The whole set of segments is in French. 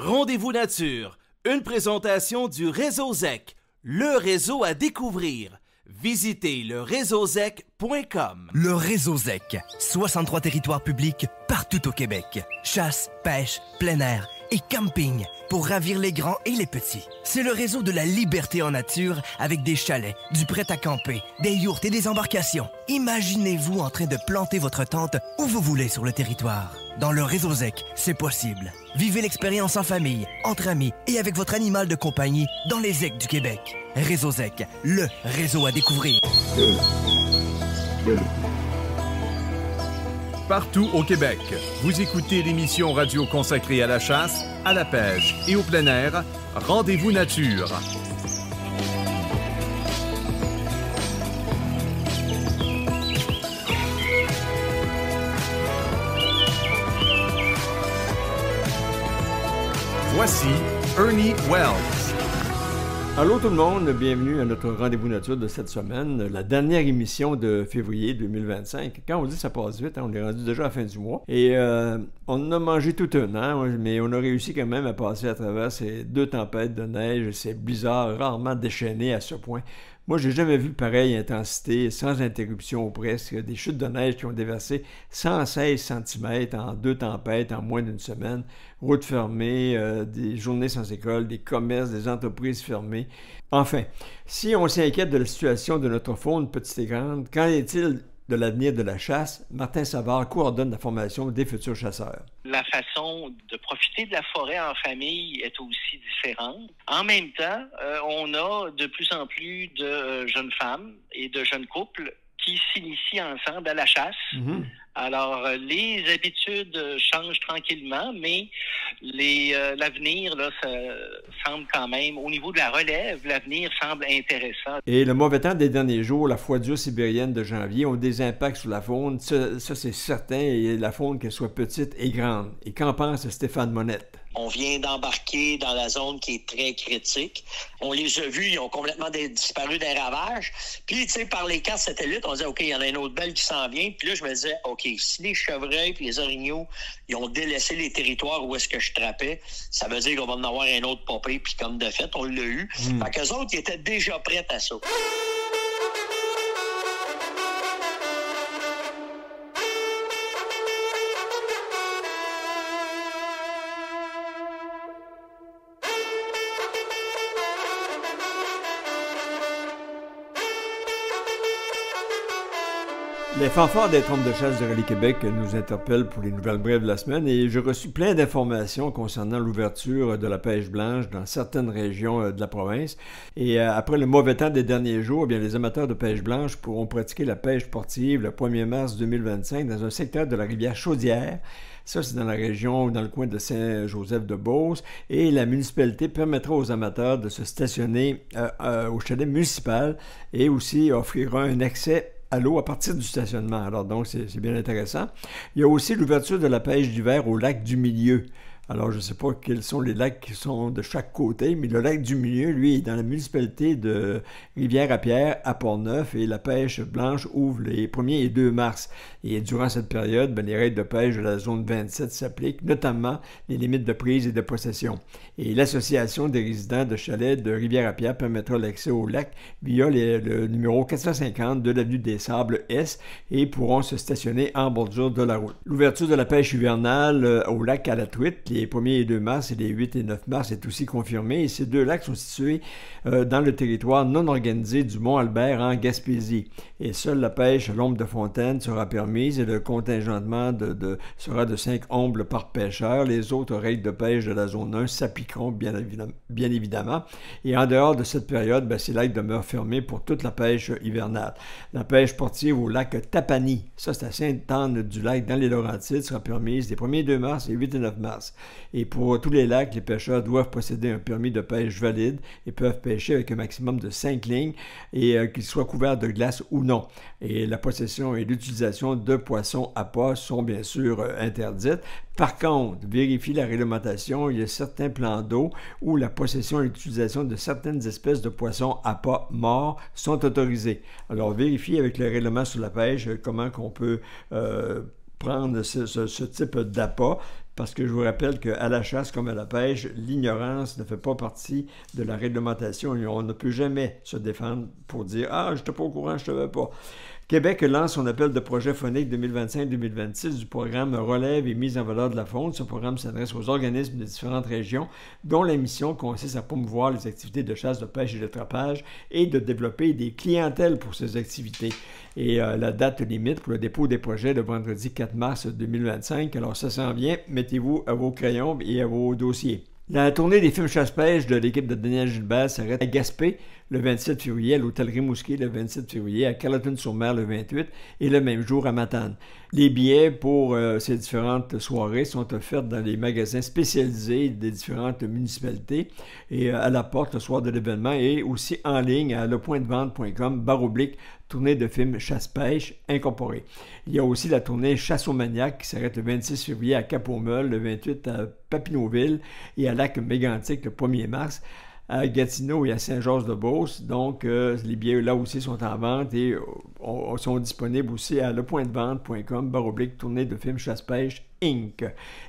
Rendez-vous nature, une présentation du Réseau ZEC, le réseau à découvrir. Visitez leréseauzec.com. Le Réseau ZEC, 63 territoires publics partout au Québec. Chasse, pêche, plein air et camping pour ravir les grands et les petits. C'est le réseau de la liberté en nature avec des chalets, du prêt à camper, des yourtes et des embarcations. Imaginez-vous en train de planter votre tente où vous voulez sur le territoire. Dans le Réseau ZEC, c'est possible. Vivez l'expérience en famille, entre amis et avec votre animal de compagnie dans les ZEC du Québec. Réseau ZEC, le réseau à découvrir. Partout au Québec, vous écoutez l'émission radio consacrée à la chasse, à la pêche et au plein air, Rendez-vous nature. Voici Ernie Wells. Allô tout le monde, bienvenue à notre Rendez-vous nature de cette semaine, la dernière émission de février 2025. Quand on dit ça passe vite, on est rendu déjà à la fin du mois. Et on a mangé tout un an, mais on a réussi quand même à passer à travers ces 2 tempêtes de neige, ces blizzards rarement déchaînés à ce point. Moi, j'ai jamais vu pareille intensité, sans interruption ou presque, des chutes de neige qui ont déversé 116 cm en 2 tempêtes en moins d'une semaine, routes fermées, des journées sans école, des commerces, des entreprises fermées. Enfin, si on s'inquiète de la situation de notre faune petite et grande, qu'en est-il de l'avenir de la chasse? Martin Savard coordonne la formation des futurs chasseurs. La façon de profiter de la forêt en famille est aussi différente. En même temps, on a de plus en plus de jeunes femmes et de jeunes couples qui s'initient ensemble à la chasse. Mm-hmm. Alors, les habitudes changent tranquillement, mais l'avenir, là, ça semble quand même, au niveau de la relève, l'avenir semble intéressant. Et le mauvais temps des derniers jours, la froidure sibérienne de janvier, ont des impacts sur la faune. Ça c'est certain, et la faune, qu'elle soit petite et grande. Et qu'en pense Stéphane Monette? On vient d'embarquer dans la zone qui est très critique. On les a vus, ils ont complètement disparu des ravages. Puis, tu sais, par les cartes satellites, on disait, OK, il y en a une autre belle qui s'en vient. Puis là, je me disais, OK, si les chevreuils et les orignaux, ils ont délaissé les territoires où est-ce que je trappais, ça veut dire qu'on va en avoir un autre popé. Puis comme de fait, on l'a eu. Fait qu'eux autres, ils étaient déjà prêts à ça. Les fanfares des trompes de chasse de Rallye Québec nous interpellent pour les nouvelles brèves de la semaine et j'ai reçu plein d'informations concernant l'ouverture de la pêche blanche dans certaines régions de la province. Et après le mauvais temps des derniers jours, eh bien, les amateurs de pêche blanche pourront pratiquer la pêche sportive le 1er mars 2025 dans un secteur de la rivière Chaudière. Ça, c'est dans la région, dans le coin de Saint-Joseph-de-Beauce. Et la municipalité permettra aux amateurs de se stationner au chalet municipal et aussi offrira un accès à l'eau à partir du stationnement. Alors donc, c'est bien intéressant. Il y a aussi l'ouverture de la pêche d'hiver au lac du Milieu. Alors, je ne sais pas quels sont les lacs qui sont de chaque côté, mais le lac du Milieu, lui, est dans la municipalité de Rivière-à-Pierre, à Port-Neuf, et la pêche blanche ouvre les 1er et 2 mars. Et durant cette période, les règles de pêche de la zone 27 s'appliquent, notamment les limites de prise et de possession. Et l'Association des résidents de chalets de Rivière-à-Pierre permettra l'accès au lac via le numéro 450 de l'avenue des Sables S et pourront se stationner en bordure de la route. L'ouverture de la pêche hivernale au lac à la truite, les 1er et 2 mars et les 8 et 9 mars est aussi confirmée. Et ces 2 lacs sont situés dans le territoire non organisé du Mont-Albert en Gaspésie. Et seule la pêche à l'ombre de fontaine sera permise et le contingentement sera de 5 ombles par pêcheur. Les autres règles de pêche de la zone 1 s'appliqueront bien évidemment. Et en dehors de cette période, ces lacs demeurent fermés pour toute la pêche hivernale. La pêche sportive au lac Tapani, ça c'est à Sainte-Anne-du-Lac dans les Laurentides, sera permise les 1er et 2 mars et 8 et 9 mars. Et pour tous les lacs, les pêcheurs doivent posséder un permis de pêche valide et peuvent pêcher avec un maximum de 5 lignes et qu'ils soient couverts de glace ou non. Et la possession et l'utilisation de poissons à pas sont bien sûr interdites. Par contre, vérifiez la réglementation. Il y a certains plans d'eau où la possession et l'utilisation de certaines espèces de poissons à pas morts sont autorisées. Alors, vérifiez avec le règlement sur la pêche comment on peut prendre ce type d'appât. parce que je vous rappelle qu'à la chasse comme à la pêche, l'ignorance ne fait pas partie de la réglementation et on ne peut jamais se défendre pour dire « Ah, je n'étais pas au courant, je ne savais pas ». Québec lance son appel de projet phonique 2025-2026 du programme Relève et mise en valeur de la faune. Ce programme s'adresse aux organismes de différentes régions dont la mission consiste à promouvoir les activités de chasse, de pêche et d'attrapage et de développer des clientèles pour ces activités. Et la date limite pour le dépôt des projets le vendredi 4 mars 2025. Alors ça s'en vient, mettez-vous à vos crayons et à vos dossiers. La tournée des films chasse-pêche de l'équipe de Daniel Gilbert s'arrête à Gaspé le 27 février, à l'hôtel Rimouski le 27 février, à Carleton-sur-Mer le 28 et le même jour à Matane. Les billets pour ces différentes soirées sont offerts dans les magasins spécialisés des différentes municipalités et à la porte le soir de l'événement et aussi en ligne à lepointdevente.com/tournée de films chasse-pêche incorporée. Il y a aussi la tournée Chasse aux maniaques qui s'arrête le 26 février à Cap-aux-Meules, le 28 à Papineauville et à Lac-Mégantic le 1er mars. À Gatineau et à Saint-Georges-de-Beauce. Donc, les billets là aussi sont en vente et sont disponibles aussi à lepointdevente.com/tournée de films chasse-pêche Inc.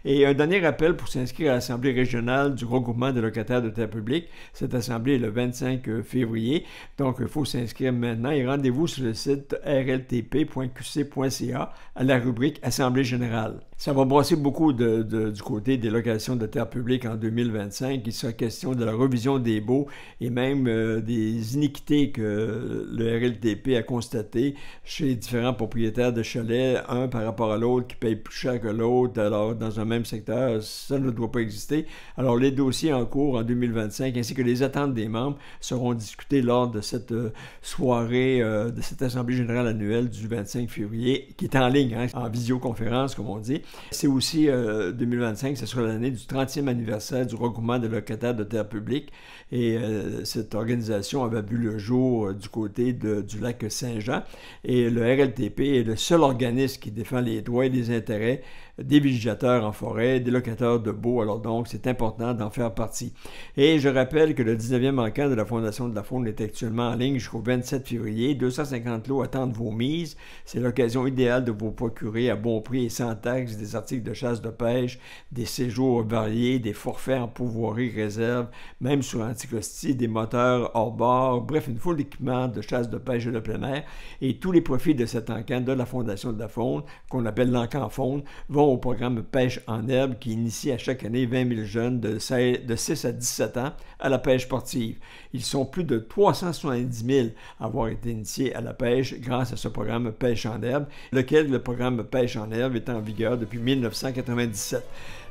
Et un dernier rappel pour s'inscrire à l'Assemblée régionale du regroupement des locataires de terre publique. Cette assemblée est le 25 février. Donc, il faut s'inscrire maintenant et rendez-vous sur le site rltp.qc.ca à la rubrique Assemblée générale. Ça va brasser beaucoup du côté des locations de terre publique en 2025. Il sera question de la revision des baux et même des iniquités que le RLTP a constatées chez les différents propriétaires de chalets, un par rapport à l'autre qui paye plus cher que l'autre. Alors, dans un même secteur, ça ne doit pas exister. Alors, les dossiers en cours en 2025 ainsi que les attentes des membres seront discutés lors de cette soirée de cette Assemblée générale annuelle du 25 février qui est en ligne, en visioconférence, comme on dit. C'est aussi 2025, ce sera l'année du 30e anniversaire du regroupement des locataires de terre publique et cette organisation avait vu le jour du côté du lac Saint-Jean et le RLTP est le seul organisme qui défend les droits et les intérêts des villégiateurs en forêt, des locataires de baux, alors donc c'est important d'en faire partie. Et je rappelle que le 19e encamp de la Fondation de la faune est actuellement en ligne jusqu'au 27 février. 250 lots attendent vos mises. C'est l'occasion idéale de vous procurer à bon prix et sans taxe des articles de chasse de pêche, des séjours variés, des forfaits en pourvoirie réserve, même sur anticosti, des moteurs hors bord, bref, une foule d'équipements de chasse de pêche et de plein air. Et tous les profits de cet encamp de la Fondation de la faune, qu'on appelle l'encamp faune, vont au programme Pêche en herbe qui initie à chaque année 20 000 jeunes de 6 à 17 ans à la pêche sportive. Ils sont plus de 370 000 à avoir été initiés à la pêche grâce à ce programme Pêche en herbe, lequel le programme Pêche en herbe est en vigueur depuis 1997.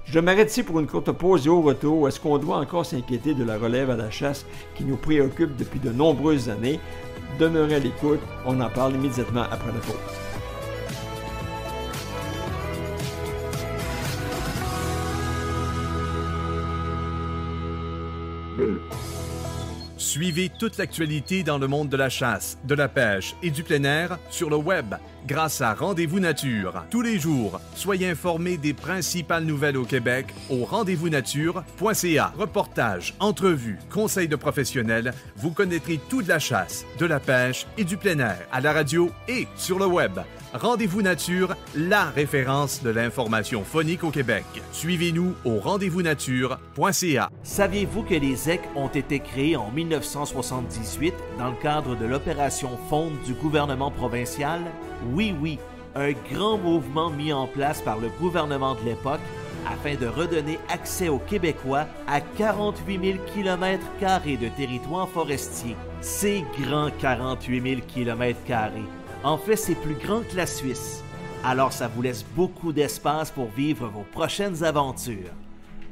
Je m'arrête ici pour une courte pause et au retour, est-ce qu'on doit encore s'inquiéter de la relève à la chasse qui nous préoccupe depuis de nombreuses années? Demeurez à l'écoute, on en parle immédiatement après la pause. Suivez toute l'actualité dans le monde de la chasse, de la pêche et du plein air sur le web grâce à Rendez-vous Nature. Tous les jours, soyez informés des principales nouvelles au Québec au rendez-vous-nature.ca. Reportages, entrevues, conseils de professionnels, vous connaîtrez tout de la chasse, de la pêche et du plein air à la radio et sur le web. Rendez-vous Nature, la référence de l'information phonique au Québec. Suivez-nous au rendez-vous-nature.ca. Saviez-vous que les ZEC ont été créés en 1978 dans le cadre de l'opération Faune du gouvernement provincial? Oui, un grand mouvement mis en place par le gouvernement de l'époque afin de redonner accès aux Québécois à 48 000 km² de territoire forestier. C'est grand 48 000 km². En fait, c'est plus grand que la Suisse. Alors ça vous laisse beaucoup d'espace pour vivre vos prochaines aventures.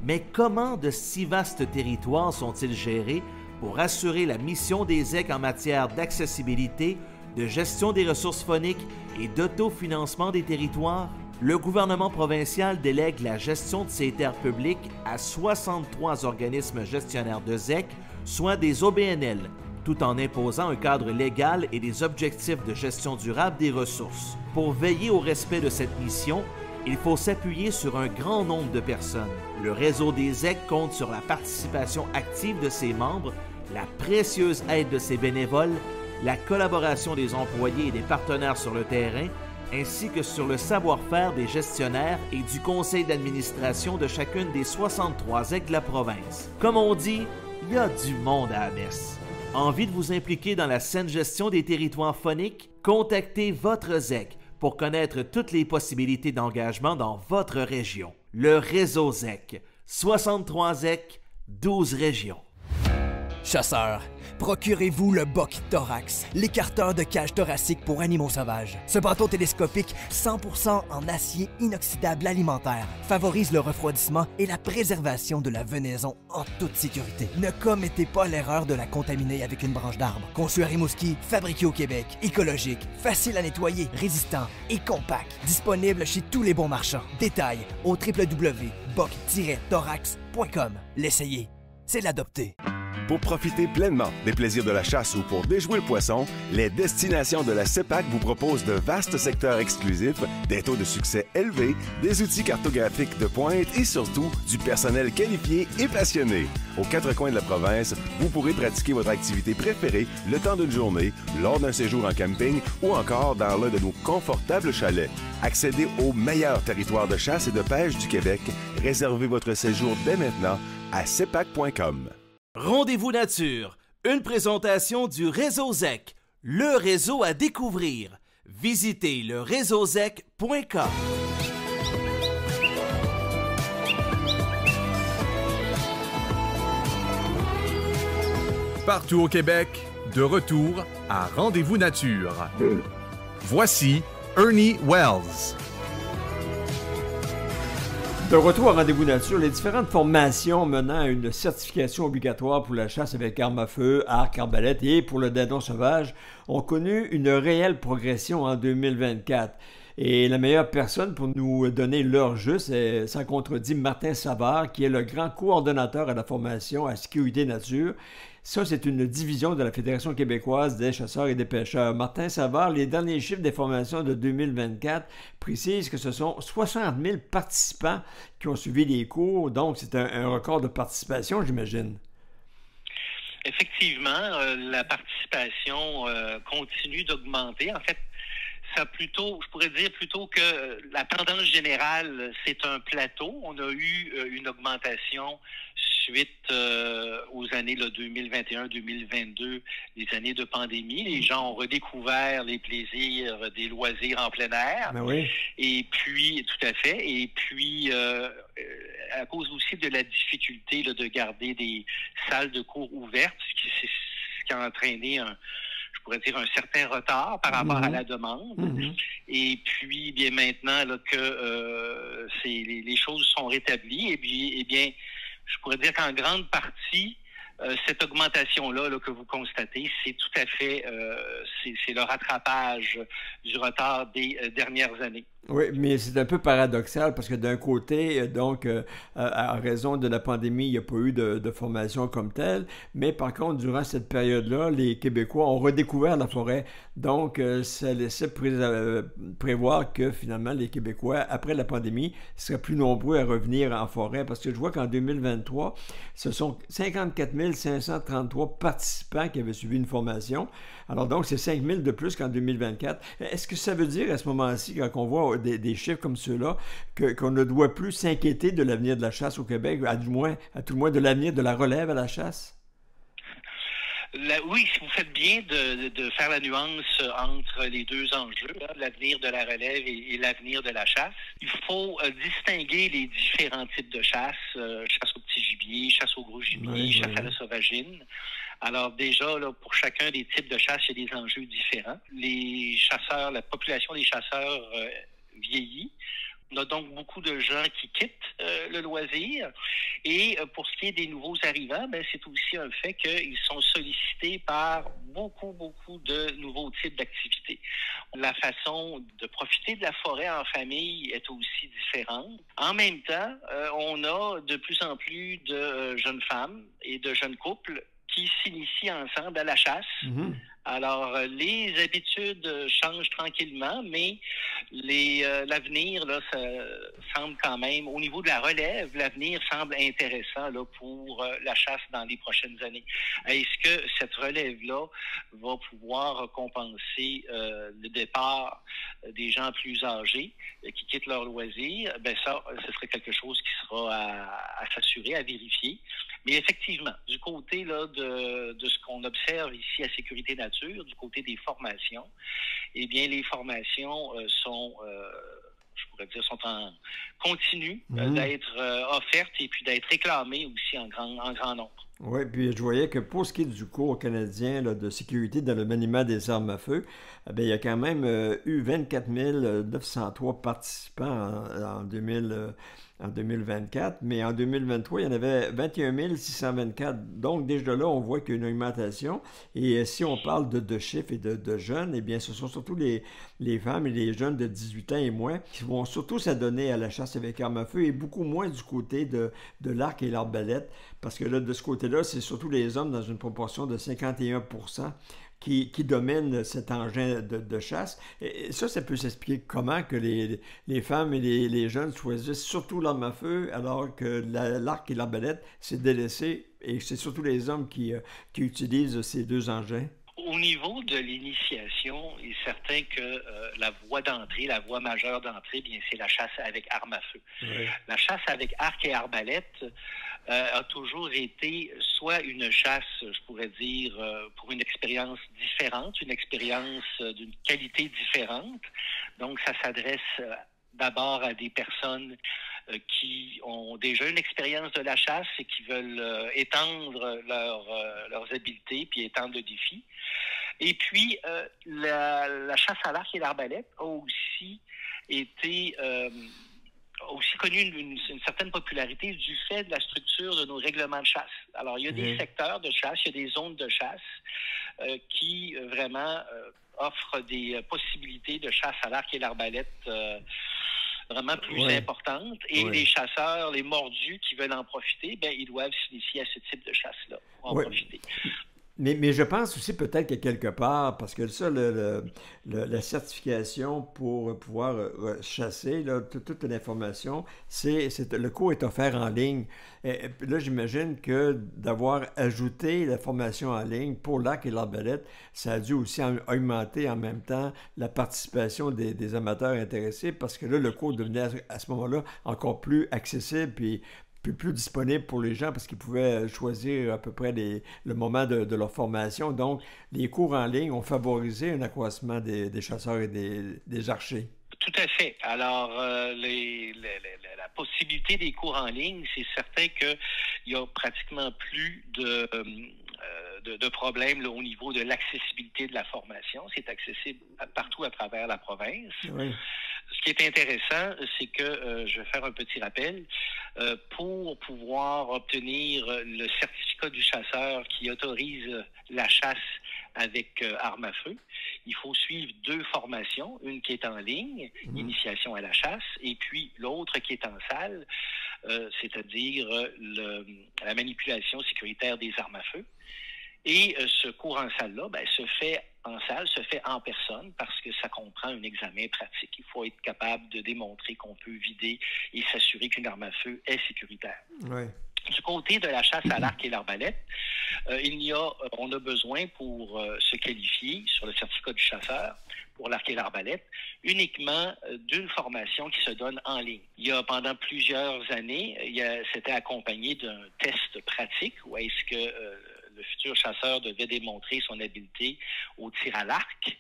Mais comment de si vastes territoires sont-ils gérés pour assurer la mission des ZEC en matière d'accessibilité, de gestion des ressources phoniques et d'autofinancement des territoires? Le gouvernement provincial délègue la gestion de ces terres publiques à 63 organismes gestionnaires de ZEC, soit des OBNL, tout en imposant un cadre légal et des objectifs de gestion durable des ressources. Pour veiller au respect de cette mission, il faut s'appuyer sur un grand nombre de personnes. Le réseau des ZEC compte sur la participation active de ses membres, la précieuse aide de ses bénévoles, la collaboration des employés et des partenaires sur le terrain, ainsi que sur le savoir-faire des gestionnaires et du conseil d'administration de chacune des 63 ZEC de la province. Comme on dit, il y a du monde à la messe. Envie de vous impliquer dans la saine gestion des territoires phoniques? Contactez votre ZEC pour connaître toutes les possibilités d'engagement dans votre région. Le réseau ZEC. 63 ZEC, 12 régions. Chasseurs, procurez-vous le BOC Thorax, l'écarteur de cage thoracique pour animaux sauvages. Ce bâton télescopique 100% en acier inoxydable alimentaire favorise le refroidissement et la préservation de la venaison en toute sécurité. Ne commettez pas l'erreur de la contaminer avec une branche d'arbre. Conçu à Rimouski, fabriqué au Québec, écologique, facile à nettoyer, résistant et compact. Disponible chez tous les bons marchands. Détails au www.boc-thorax.com. L'essayer, c'est l'adopter. Pour profiter pleinement des plaisirs de la chasse ou pour déjouer le poisson, les destinations de la CEPAC vous proposent de vastes secteurs exclusifs, des taux de succès élevés, des outils cartographiques de pointe et surtout du personnel qualifié et passionné. Aux quatre coins de la province, vous pourrez pratiquer votre activité préférée le temps d'une journée, lors d'un séjour en camping ou encore dans l'un de nos confortables chalets. Accédez au meilleur territoire de chasse et de pêche du Québec. Réservez votre séjour dès maintenant à cepac.com. Rendez-vous nature, une présentation du réseau ZEC, le réseau à découvrir. Visitez le réseauzec.com. Partout au Québec, de retour à Rendez-vous nature. Voici Ernie Wells. De retour à Rendez-vous nature, les différentes formations menant à une certification obligatoire pour la chasse avec arme à feu, arc, arbalète et pour le dindon sauvage ont connu une réelle progression en 2024. Et la meilleure personne pour nous donner l'heure juste est, sans contredit, Martin Savard, qui est le grand coordonnateur à la formation à sécurité nature. Ça, c'est une division de la Fédération québécoise des chasseurs et des pêcheurs. Martin Savard, les derniers chiffres des formations de 2024 précisent que ce sont 60 000 participants qui ont suivi les cours. Donc, c'est un record de participation, j'imagine. Effectivement, la participation continue d'augmenter. En fait, je pourrais dire plutôt que la tendance générale, c'est un plateau. On a eu une augmentation suite aux années 2021-2022, les années de pandémie. Les gens ont redécouvert les plaisirs des loisirs en plein air. Ben oui. Et puis, tout à fait. Et puis, à cause aussi de la difficulté de garder des salles de cours ouvertes, ce qui a entraîné un certain retard par rapport à la demande. Mm-hmm. Et puis, bien maintenant que les choses sont rétablies, eh bien, je pourrais dire qu'en grande partie, cette augmentation-là que vous constatez, c'est tout à fait c'est le rattrapage du retard des dernières années. Oui, mais c'est un peu paradoxal parce que d'un côté, donc, à raison de la pandémie, il n'y a pas eu de formation comme telle, mais par contre, durant cette période-là, les Québécois ont redécouvert la forêt. Donc, ça laissait prévoir que finalement, les Québécois, après la pandémie, seraient plus nombreux à revenir en forêt parce que je vois qu'en 2023, ce sont 54 533 participants qui avaient suivi une formation. Alors donc, c'est 5 000 de plus qu'en 2024. Est-ce que ça veut dire à ce moment-ci, quand on voit des chiffres comme ceux-là, qu'on ne doit plus s'inquiéter de l'avenir de la chasse au Québec, à tout le moins de l'avenir de la relève à la chasse? Oui, si vous faites bien de faire la nuance entre les deux enjeux, l'avenir de la relève et l'avenir de la chasse. Il faut distinguer les différents types de chasse, chasse au petit gibier, chasse au gros gibier, chasse à la sauvagine. Alors déjà, pour chacun des types de chasse, il y a des enjeux différents. La population des chasseurs vieillit. On a donc beaucoup de gens qui quittent le loisir. Et pour ce qui est des nouveaux arrivants, c'est aussi un fait qu'ils sont sollicités par beaucoup de nouveaux types d'activités. La façon de profiter de la forêt en famille est aussi différente. En même temps, on a de plus en plus de jeunes femmes et de jeunes couples qui s'initient ensemble à la chasse. Alors, les habitudes changent tranquillement, mais l'avenir, là, ça semble quand même, au niveau de la relève, l'avenir semble intéressant là, pour la chasse dans les prochaines années. Est-ce que cette relève-là va pouvoir compenser le départ des gens plus âgés qui quittent leur loisir? Ben ça, ce serait quelque chose qui sera à s'assurer, à vérifier. Mais effectivement, du côté là, de ce qu'on observe ici à Sécurité Nature, du côté des formations, eh bien, les formations sont en continu d'être offertes et puis d'être réclamées aussi en grand nombre. Oui, puis je voyais que pour ce qui est du cours canadien là, de sécurité dans le maniement des armes à feu, il y a quand même eu 24 903 participants en 2024, mais en 2023, il y en avait 21 624. Donc, déjà là, on voit qu'il y a une augmentation. Et si on parle de chiffres et de jeunes, eh bien, ce sont surtout les femmes et les jeunes de 18 ans et moins qui vont surtout s'adonner à la chasse avec armes à feu et beaucoup moins du côté de l'arc et l'arbalète. Parce que là, de ce côté-là, c'est surtout les hommes dans une proportion de 51% qui dominent cet engin de chasse. Et ça peut s'expliquer comment que les femmes et les jeunes choisissent surtout l'arme à feu, alors que l'arc et l'arbalète, c'est délaissé, et c'est surtout les hommes qui utilisent ces deux engins. Au niveau de l'initiation, il est certain que la voie d'entrée, la voie majeure d'entrée, bien c'est la chasse avec arme à feu. Oui. La chasse avec arc et arbalète a toujours été soit une chasse, je pourrais dire, pour une expérience différente, une expérience d'une qualité différente. Donc, ça s'adresse d'abord à des personnes qui ont déjà une expérience de la chasse et qui veulent étendre leurs habiletés puis étendre le défi. Et puis, la chasse à l'arc et l'arbalète a aussi été connu une certaine popularité du fait de la structure de nos règlements de chasse. Alors, il y a des secteurs de chasse, il y a des zones de chasse qui vraiment offrent des possibilités de chasse à l'arc et l'arbalète vraiment plus importantes. Et les chasseurs, les mordus qui veulent en profiter, ben ils doivent s'initier à ce type de chasse-là pour en profiter. Mais je pense aussi peut-être que quelque part, parce que ça, la certification pour pouvoir chasser, là, toute l'information, le cours est offert en ligne. Et là, j'imagine que d'avoir ajouté la formation en ligne pour l'arc et l'arbalète, ça a dû aussi augmenter en même temps la participation des amateurs intéressés, parce que là, le cours devenait à ce moment-là encore plus accessible, puis plus disponible pour les gens parce qu'ils pouvaient choisir à peu près le moment de leur formation. Donc, les cours en ligne ont favorisé un accroissement des chasseurs et des archers. Tout à fait. Alors, la possibilité des cours en ligne, c'est certain qu'il y a pratiquement plus de problèmes là, au niveau de l'accessibilité de la formation. C'est accessible partout à travers la province. Oui. Ce qui est intéressant, c'est que, je vais faire un petit rappel, pour pouvoir obtenir le certificat du chasseur qui autorise la chasse avec arme à feu, il faut suivre 2 formations, une qui est en ligne, initiation à la chasse, et puis l'autre qui est en salle, c'est-à-dire la manipulation sécuritaire des armes à feu. Et ce cours en salle-là, se fait en personne parce que ça comprend un examen pratique. Il faut être capable de démontrer qu'on peut vider et s'assurer qu'une arme à feu est sécuritaire. Oui. Du côté de la chasse à l'arc et l'arbalète, on a besoin pour se qualifier sur le certificat du chasseur pour l'arc et l'arbalète uniquement d'une formation qui se donne en ligne. Il y a pendant plusieurs années, c'était accompagné d'un test pratique où est-ce que le futur chasseur devait démontrer son habileté au tir à l'arc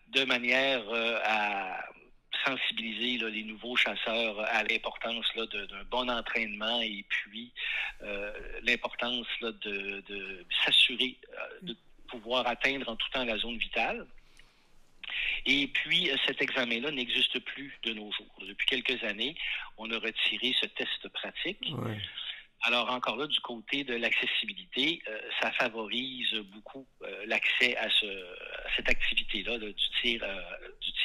de manière à sensibiliser là, les nouveaux chasseurs à l'importance là, d'un bon entraînement et puis l'importance là, de s'assurer de pouvoir atteindre en tout temps la zone vitale. Et puis, cet examen-là n'existe plus de nos jours. Depuis quelques années, on a retiré ce test pratique. Ouais. Alors, encore là, du côté de l'accessibilité, ça favorise beaucoup l'accès à cette activité-là du tir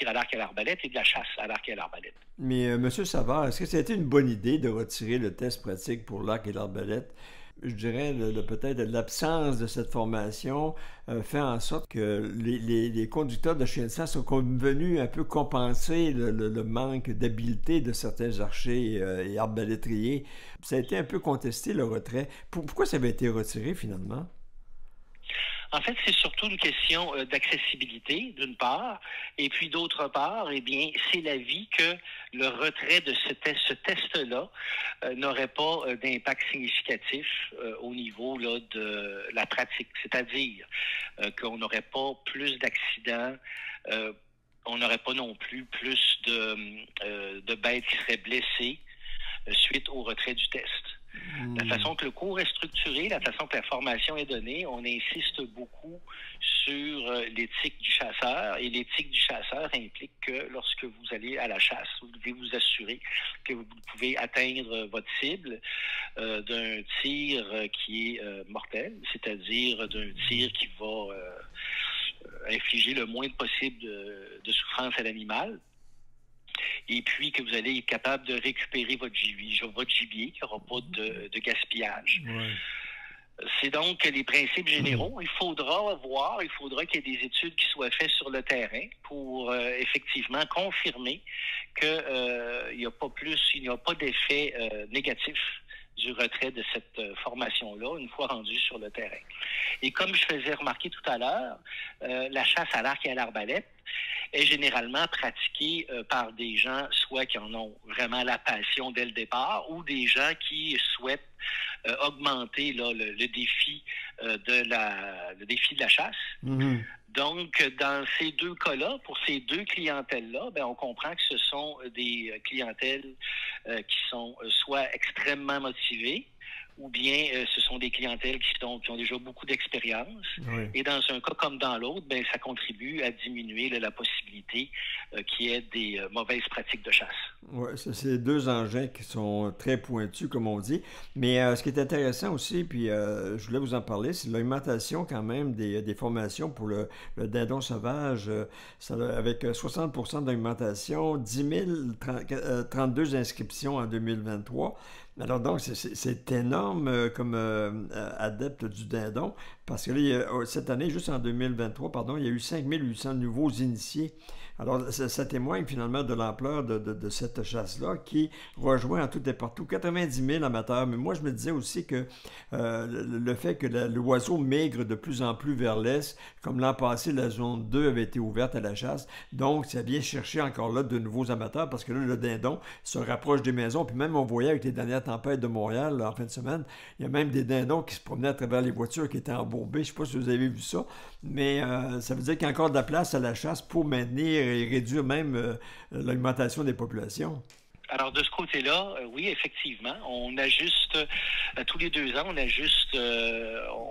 à l'arc et à l'arbalète et de la chasse à l'arc et à l'arbalète. Mais, M. Savard, est-ce que ça a été une bonne idée de retirer le test pratique pour l'arc et l'arbalète? je dirais, peut-être l'absence de cette formation fait en sorte que les conducteurs de chiens de chasse sont venus un peu compenser le manque d'habileté de certains archers et arbalétriers. Ça a été un peu contesté, le retrait. Pourquoi ça avait été retiré, finalement? En fait, c'est surtout une question d'accessibilité, d'une part, et puis d'autre part, eh bien, c'est l'avis que le retrait de ce test-là n'aurait pas d'impact significatif au niveau là, de la pratique, c'est-à-dire qu'on n'aurait pas plus d'accidents, on n'aurait pas non plus plus de bêtes qui seraient blessées suite au retrait du test. La façon que le cours est structuré, la façon que la formation est donnée, on insiste beaucoup sur l'éthique du chasseur. Et l'éthique du chasseur implique que lorsque vous allez à la chasse, vous devez vous assurer que vous pouvez atteindre votre cible d'un tir qui est mortel, c'est-à-dire d'un tir qui va infliger le moins possible de souffrance à l'animal. Et puis que vous allez être capable de récupérer votre gibier, qu'il n'y aura pas de gaspillage. Ouais. C'est donc les principes généraux. Il faudra qu'il y ait des études qui soient faites sur le terrain pour effectivement confirmer qu'il n'y a pas d'effet négatif du retrait de cette formation-là une fois rendue sur le terrain. Et comme je faisais remarquer tout à l'heure, la chasse à l'arc et à l'arbalète est généralement pratiquée par des gens soit qui en ont vraiment la passion dès le départ ou des gens qui souhaitent augmenter là, le défi de la chasse. Mm-hmm. Donc, dans ces deux cas-là, pour ces deux clientèles-là, on comprend que ce sont des clientèles qui sont soit extrêmement motivées, ou bien ce sont des clientèles qui ont déjà beaucoup d'expérience. Oui. Et dans un cas comme dans l'autre, ça contribue à diminuer la possibilité qu'il y ait des mauvaises pratiques de chasse. Oui, c'est deux engins qui sont très pointus, comme on dit. Mais ce qui est intéressant aussi, puis je voulais vous en parler, c'est l'augmentation quand même des formations pour le dindon sauvage. Avec 60% d'augmentation, 10 032 inscriptions en 2023. Alors donc, c'est énorme comme adepte du dindon, parce que là, cette année, juste en 2023, il y a eu 5800 nouveaux initiés. Alors, ça témoigne finalement de l'ampleur de cette chasse-là qui rejoint en tout et partout 90 000 amateurs. Mais moi, je me disais aussi que le fait que l'oiseau migre de plus en plus vers l'est, comme l'an passé, la zone 2 avait été ouverte à la chasse. Donc, ça vient chercher encore là de nouveaux amateurs parce que là, le dindon se rapproche des maisons. Puis même, on voyait avec les dernières tempêtes de Montréal là, en fin de semaine, il y a même des dindons qui se promenaient à travers les voitures qui étaient embourbées. Je ne sais pas si vous avez vu ça, mais ça veut dire qu'il y a encore de la place à la chasse pour maintenir et réduire même l'augmentation des populations. Alors, de ce côté-là, oui, effectivement, on ajuste, tous les 2 ans,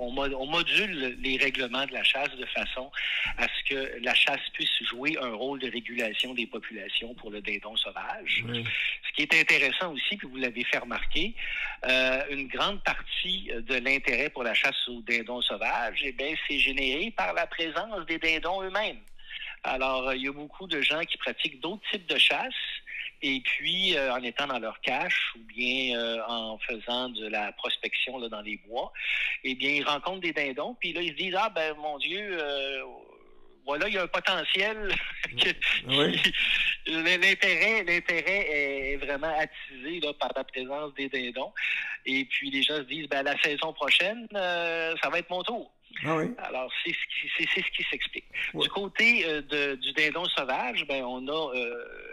on module les règlements de la chasse de façon à ce que la chasse puisse jouer un rôle de régulation des populations pour le dindon sauvage. Oui. Ce qui est intéressant aussi, puis vous l'avez fait remarquer, une grande partie de l'intérêt pour la chasse au dindon sauvage, c'est généré par la présence des dindons eux-mêmes. Alors, il y a beaucoup de gens qui pratiquent d'autres types de chasse, et puis en étant dans leur cache ou bien en faisant de la prospection là, dans les bois, ils rencontrent des dindons, puis là, ils se disent « Ah, mon Dieu, voilà, il y a un potentiel. » Oui. L'intérêt est vraiment attisé là, par la présence des dindons. Et puis, les gens se disent « La saison prochaine, ça va être mon tour. » Ah oui. Alors, c'est ce qui s'explique. Oui. Du côté du dindon sauvage, on a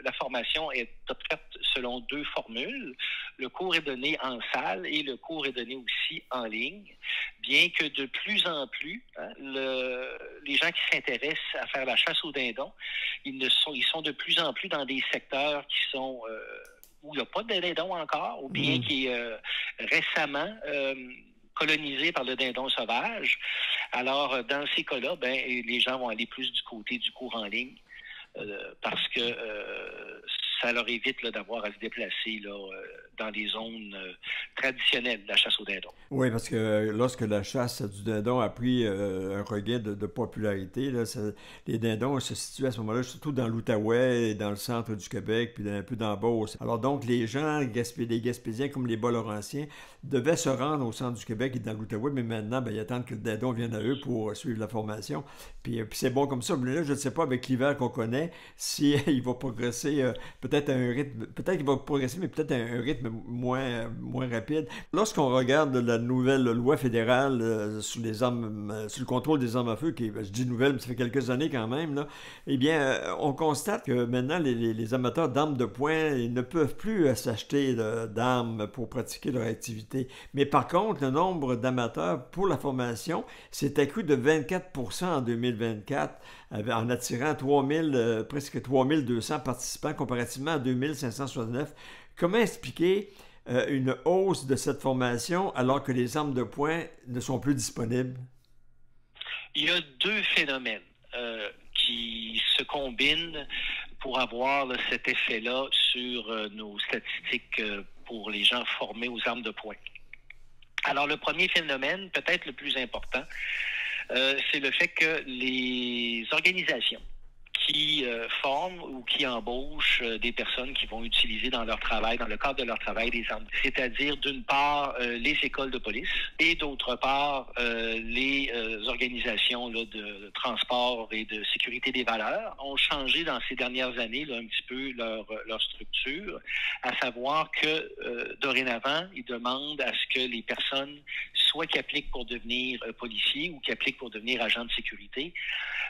la formation est faite selon 2 formules. Le cours est donné en salle et le cours est donné aussi en ligne. Bien que de plus en plus, les gens qui s'intéressent à faire la chasse au dindon, ils sont de plus en plus dans des secteurs qui sont où il n'y a pas de dindon encore, ou bien qui récemment colonisés par le dindon sauvage. Alors, dans ces cas-là, les gens vont aller plus du côté du cours en ligne parce que ça leur évite là, d'avoir à se déplacer là, dans les zones traditionnelles de la chasse au dindon. Oui, parce que lorsque la chasse du dindon a pris un regain de popularité, là, les dindons se situent à ce moment-là surtout dans l'Outaouais, dans le centre du Québec, puis un peu dans la Beauce. Alors donc, les gens, les Gaspésiens comme les Bas-Laurentiens, devaient se rendre au centre du Québec et dans l'Outaouais, mais maintenant, ils attendent que le dindon vienne à eux pour suivre la formation. Puis c'est bon comme ça. Mais là, je ne sais pas, avec l'hiver qu'on connaît, si il va progresser peut-être à un rythme, peut-être qu'il va progresser, mais peut-être à un rythme moins rapide. Lorsqu'on regarde la nouvelle loi fédérale sur les armes, sur le contrôle des armes à feu, qui, je dis nouvelle, mais ça fait quelques années quand même, là, eh bien, on constate que maintenant, les amateurs d'armes de poing ils ne peuvent plus s'acheter d'armes pour pratiquer leur activité. Mais par contre, le nombre d'amateurs pour la formation s'est accru de 24% en 2024, en attirant presque 3200 participants comparativement à 2569. Comment expliquer une hausse de cette formation alors que les armes de poing ne sont plus disponibles? Il y a deux phénomènes qui se combinent pour avoir là, cet effet-là sur nos statistiques pour les gens formés aux armes de poing. Alors, le premier phénomène, peut-être le plus important, c'est le fait que les organisations qui forment ou qui embauchent des personnes qui vont utiliser dans leur travail, dans le cadre de leur travail, des armes. C'est-à-dire, d'une part, les écoles de police et d'autre part, les organisations là, de transport et de sécurité des valeurs ont changé dans ces dernières années là, un petit peu leur structure, à savoir que dorénavant, ils demandent à ce que les personnes soit qui appliquent pour devenir policiers ou qui appliquent pour devenir agents de sécurité,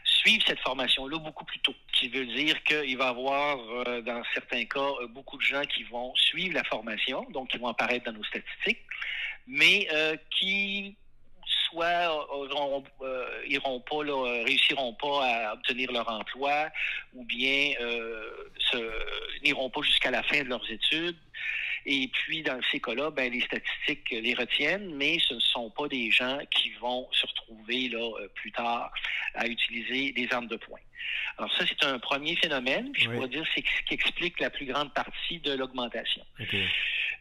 suivent cette formation-là beaucoup plus tôt. Ce qui veut dire qu'il va y avoir, dans certains cas, beaucoup de gens qui vont suivre la formation, donc qui vont apparaître dans nos statistiques, mais qui soit iront pas, là, réussiront pas à obtenir leur emploi ou bien n'iront pas jusqu'à la fin de leurs études. Et puis, dans ces cas-là, ben, les statistiques les retiennent, mais ce ne sont pas des gens qui vont se retrouver là, plus tard à utiliser des armes de poing. Alors ça, c'est un premier phénomène, puis je pourrais dire c'est ce qui explique la plus grande partie de l'augmentation. Okay.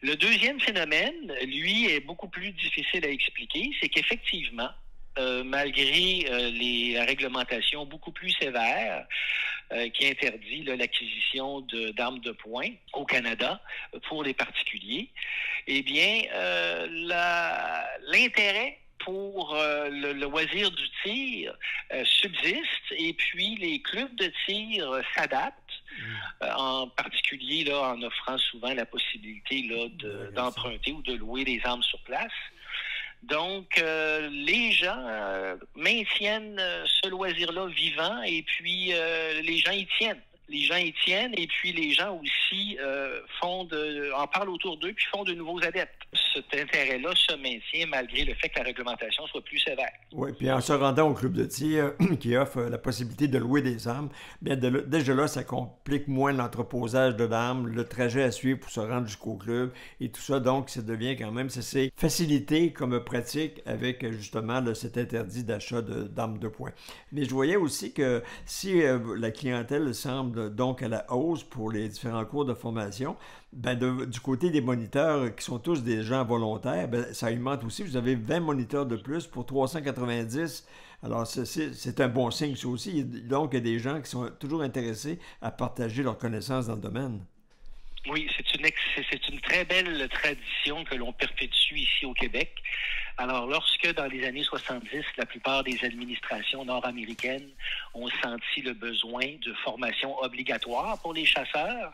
Le deuxième phénomène, lui, est beaucoup plus difficile à expliquer, c'est qu'effectivement, malgré la réglementation beaucoup plus sévère qui interdit là, l'acquisition d'armes de poing au Canada pour les particuliers, eh bien, l'intérêt pour le loisir du tir subsiste et puis les clubs de tir s'adaptent, en particulier là, en offrant souvent la possibilité là, d'emprunter ou de louer des armes sur place. Donc, les gens maintiennent ce loisir-là vivant et puis les gens y tiennent. Les gens y tiennent et puis les gens aussi en parlent autour d'eux puis font de nouveaux adeptes. Cet intérêt-là se maintient malgré le fait que la réglementation soit plus sévère. Oui, puis en se rendant au club de tir qui offre la possibilité de louer des armes, bien déjà là, ça complique moins l'entreposage de l'arme, le trajet à suivre pour se rendre jusqu'au club et tout ça. Donc, ça devient quand même, c'est facilité comme pratique avec justement là, cet interdit d'achat d'armes de poing. Mais je voyais aussi que si la clientèle semble donc à la hausse pour les différents cours de formation, ben du côté des moniteurs qui sont tous des gens volontaires, ben ça augmente aussi. Vous avez 20 moniteurs de plus pour 390. Alors, c'est un bon signe, ça aussi. Donc, il y a des gens qui sont toujours intéressés à partager leurs connaissances dans le domaine. Oui, c'est une très belle tradition que l'on perpétue ici au Québec. Alors, lorsque dans les années 70, la plupart des administrations nord-américaines ont senti le besoin de formation obligatoire pour les chasseurs,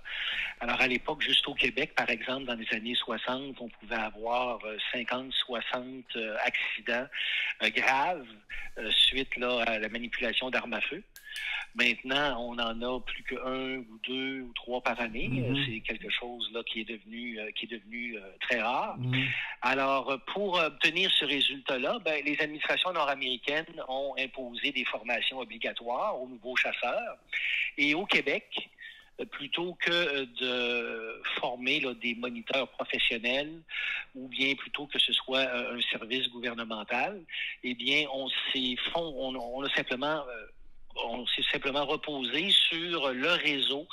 alors à l'époque, juste au Québec, par exemple, dans les années 60, on pouvait avoir 50-60 accidents graves suite là, à la manipulation d'armes à feu. Maintenant, on en a plus qu'un ou deux ou trois par année. C'est quelque chose là qui est devenu très rare. Alors, pour obtenir ce résultat-là, ben, les administrations nord-américaines ont imposé des formations obligatoires aux nouveaux chasseurs. Et au Québec, plutôt que de former là, des moniteurs professionnels ou bien plutôt que ce soit un service gouvernemental, eh bien, on a simplement on s'est simplement reposé sur le réseau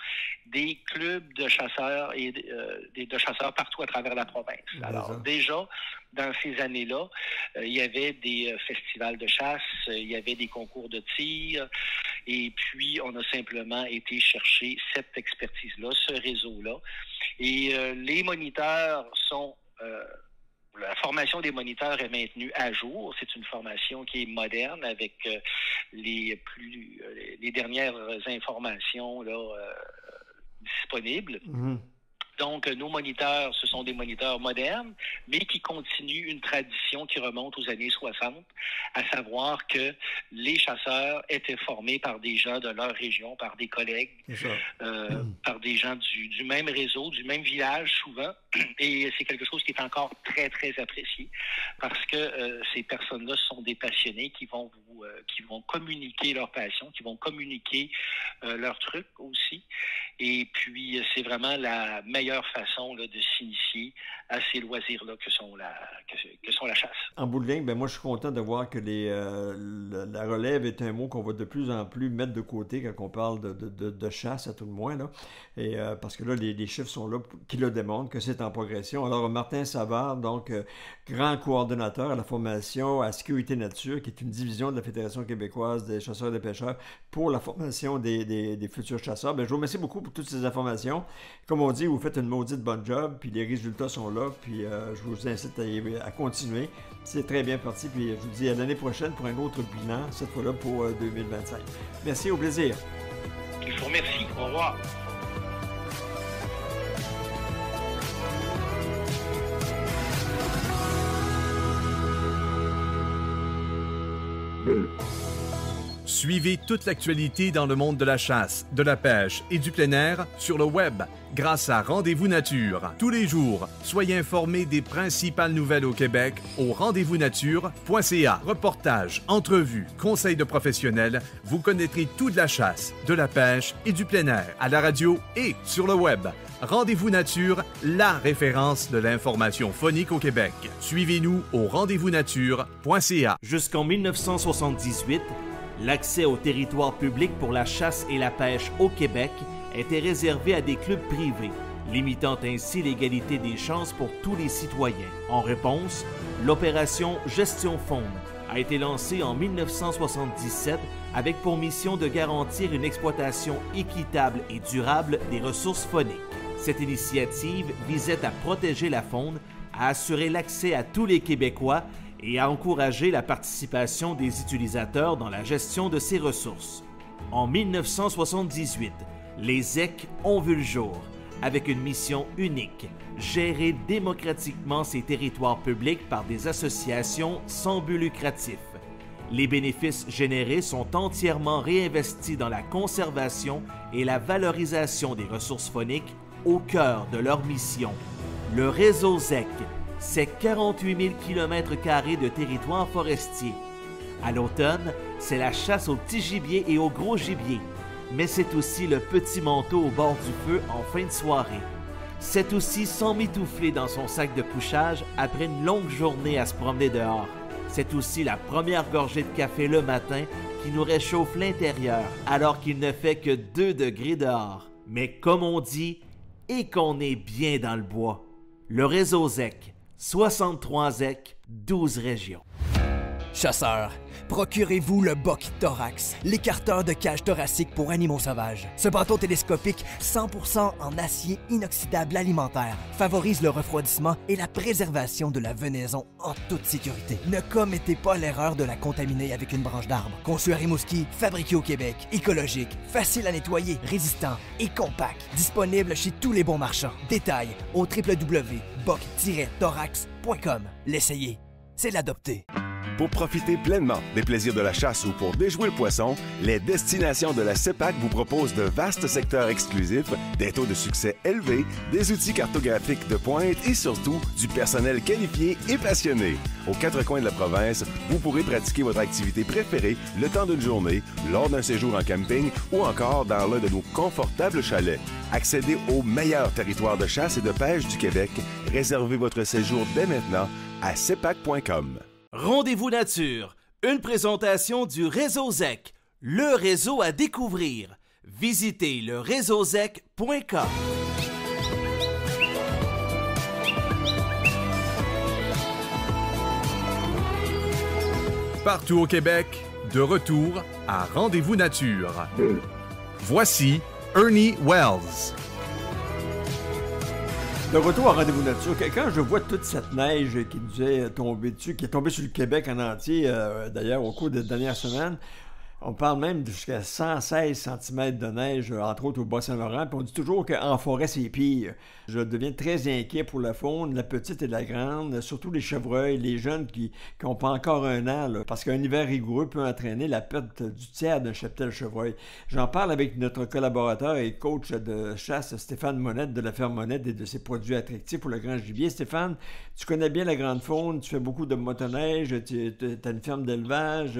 des clubs de chasseurs et de chasseurs partout à travers la province. Alors, déjà, dans ces années-là, il y avait des festivals de chasse, il y avait des concours de tir, et puis on a simplement été chercher cette expertise-là, ce réseau-là. Et les moniteurs sont... la formation des moniteurs est maintenue à jour. C'est une formation qui est moderne avec les dernières informations là, disponibles. Mm-hmm. Donc, nos moniteurs, ce sont des moniteurs modernes, mais qui continuent une tradition qui remonte aux années 60, à savoir que les chasseurs étaient formés par des gens de leur région, par des collègues, par des gens du même réseau, du même village souvent. Et c'est quelque chose qui est encore très, très apprécié parce que ces personnes-là sont des passionnés qui vont communiquer leur passion, qui vont communiquer leurs trucs aussi. Et puis, c'est vraiment la meilleure façon là, de s'initier à ces loisirs-là que sont la chasse. En bout de ligne, ben moi, je suis content de voir que la relève est un mot qu'on va de plus en plus mettre de côté quand on parle de chasse, à tout le moins. Là. Et, parce que là, les chiffres sont là qui le démontrent, que c'est en progression. Alors, Martin Savard, donc, grand coordonnateur à la formation à Sécurité Nature, qui est une division de la Fédération québécoise des chasseurs et des pêcheurs pour la formation des futurs chasseurs. Ben, je vous remercie beaucoup pour toutes ces informations. Comme on dit, vous faites une maudite bonne job, puis les résultats sont là, puis je vous incite à continuer. C'est très bien parti, puis je vous dis à l'année prochaine pour un autre bilan, cette fois-là pour 2025. Merci, au plaisir. Je vous remercie. Au revoir. Suivez toute l'actualité dans le monde de la chasse, de la pêche et du plein air sur le web grâce à Rendez-vous Nature. Tous les jours, soyez informés des principales nouvelles au Québec au rendez-vous-nature.ca. Reportages, entrevues, conseils de professionnels, vous connaîtrez tout de la chasse, de la pêche et du plein air à la radio et sur le web. Rendez-vous Nature, la référence de l'information phonique au Québec. Suivez-nous au rendez-vous-nature.ca. Jusqu'en 1978, l'accès au territoire public pour la chasse et la pêche au Québec était réservé à des clubs privés, limitant ainsi l'égalité des chances pour tous les citoyens. En réponse, l'opération Gestion Faune a été lancée en 1977 avec pour mission de garantir une exploitation équitable et durable des ressources fauniques. Cette initiative visait à protéger la faune, à assurer l'accès à tous les Québécois et à encourager la participation des utilisateurs dans la gestion de ces ressources. En 1978, les ZEC ont vu le jour, avec une mission unique, gérer démocratiquement ces territoires publics par des associations sans but lucratif. Les bénéfices générés sont entièrement réinvestis dans la conservation et la valorisation des ressources fauniques au cœur de leur mission. Le réseau ZEC, c'est 48 000 km² de territoire forestier. À l'automne, c'est la chasse au petit gibier et au gros gibier, mais c'est aussi le petit manteau au bord du feu en fin de soirée. C'est aussi s'emmitoufler dans son sac de couchage après une longue journée à se promener dehors. C'est aussi la première gorgée de café le matin qui nous réchauffe l'intérieur alors qu'il ne fait que 2 degrés dehors. Mais comme on dit, et qu'on est bien dans le bois. Le réseau ZEC, 63 ZEC, 12 régions. Chasseurs, procurez-vous le BOC Thorax, l'écarteur de cage thoracique pour animaux sauvages. Ce bâton télescopique 100% en acier inoxydable alimentaire favorise le refroidissement et la préservation de la venaison en toute sécurité. Ne commettez pas l'erreur de la contaminer avec une branche d'arbre. Conçu à Rimouski, fabriqué au Québec, écologique, facile à nettoyer, résistant et compact. Disponible chez tous les bons marchands. Détails au www.boc-thorax.com. L'essayer, c'est l'adopter. Pour profiter pleinement des plaisirs de la chasse ou pour déjouer le poisson, les destinations de la CEPAC vous proposent de vastes secteurs exclusifs, des taux de succès élevés, des outils cartographiques de pointe et surtout du personnel qualifié et passionné. Aux 4 coins de la province, vous pourrez pratiquer votre activité préférée le temps d'une journée, lors d'un séjour en camping ou encore dans l'un de nos confortables chalets. Accédez au meilleur territoire de chasse et de pêche du Québec. Réservez votre séjour dès maintenant à cepac.com. Rendez-vous Nature, une présentation du réseau ZEC, le réseau à découvrir. Visitez leréseauzec.com. Partout au Québec, de retour à Rendez-vous Nature. Voici Ernie Wells. De retour à Rendez-vous Nature, quand je vois toute cette neige qui nous est tombée dessus, qui est tombée sur le Québec en entier, d'ailleurs au cours des dernières semaines, on parle même de jusqu'à 116 cm de neige, entre autres au Bas-Saint-Laurent, puis on dit toujours qu'en forêt, c'est pire. Je deviens très inquiet pour la faune, la petite et la grande, surtout les chevreuils, les jeunes qui n'ont pas encore un an, là, parce qu'un hiver rigoureux peut entraîner la perte du tiers d'un cheptel chevreuil. J'en parle avec notre collaborateur et coach de chasse, Stéphane Monette, de la ferme Monette et de ses produits attractifs pour le grand gibier. Stéphane, tu connais bien la grande faune, tu fais beaucoup de motoneige, tu as une ferme d'élevage.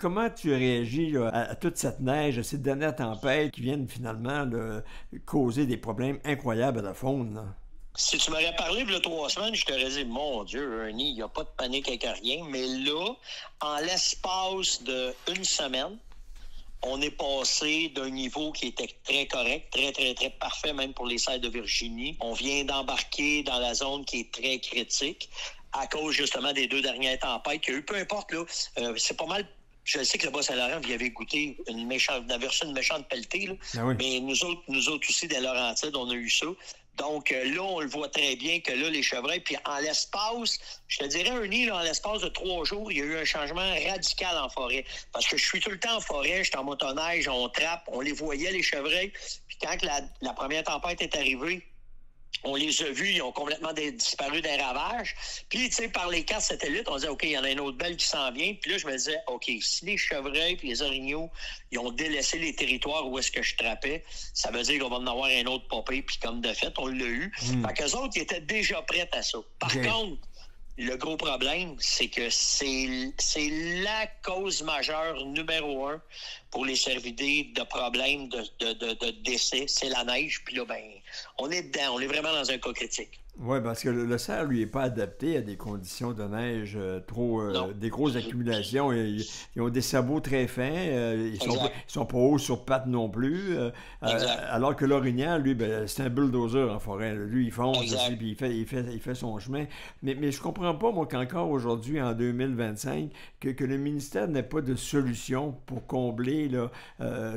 Comment tu réagis à toute cette neige, à ces dernières tempêtes qui viennent finalement causer des problèmes incroyables à la faune? Là? Si tu m'aurais parlé il y a 3 semaines, je t'aurais dit, mon Dieu, Ernie, il n'y a pas de panique avec rien. Mais là, en l'espace d'une semaine, on est passé d'un niveau qui était très correct, très, très, très parfait, même pour les cerfs de Virginie. On vient d'embarquer dans la zone qui est très critique à cause justement des 2 dernières tempêtes qu'il y a eu. Peu importe, là, c'est pas mal. Je sais que le Bas-Saint-Laurent, vous y avez goûté une méchante pelletée, là. Ah oui. Mais nous autres aussi, des Laurentides, on a eu ça. Donc là, on le voit très bien que là, les chevreuils, puis en l'espace, je te dirais, Ernie, là, en l'espace de 3 jours, il y a eu un changement radical en forêt. Parce que je suis tout le temps en forêt, j'étais en motoneige, on trappe, on les voyait, les chevreuils. Puis quand la première tempête est arrivée, on les a vus, ils ont complètement disparu des ravages. Puis, tu sais, par les cartes satellites, on disait, OK, il y en a une autre belle qui s'en vient. Puis là, je me disais, OK, si les chevreuils puis les orignaux, ils ont délaissé les territoires où est-ce que je trappais, ça veut dire qu'on va en avoir un autre popé. Puis comme de fait, on l'a eu. Fait qu'eux autres, ils étaient déjà prêts à ça. Par contre, le gros problème, c'est que c'est la cause majeure numéro 1 pour les cervidés de problèmes de décès. C'est la neige. Puis là, ben, on est dedans. On est vraiment dans un cas critique. Oui, parce que le cerf, lui, n'est pas adapté à des conditions de neige des grosses accumulations. Ils ont des sabots très fins. Ils sont pas hauts sur pattes non plus. Alors que l'orignal, lui, ben, c'est un bulldozer en forêt. Lui, il fonce aussi, puis il fait son chemin. Mais je comprends pas, moi, qu'encore aujourd'hui, en 2025, que le ministère n'ait pas de solution pour combler là,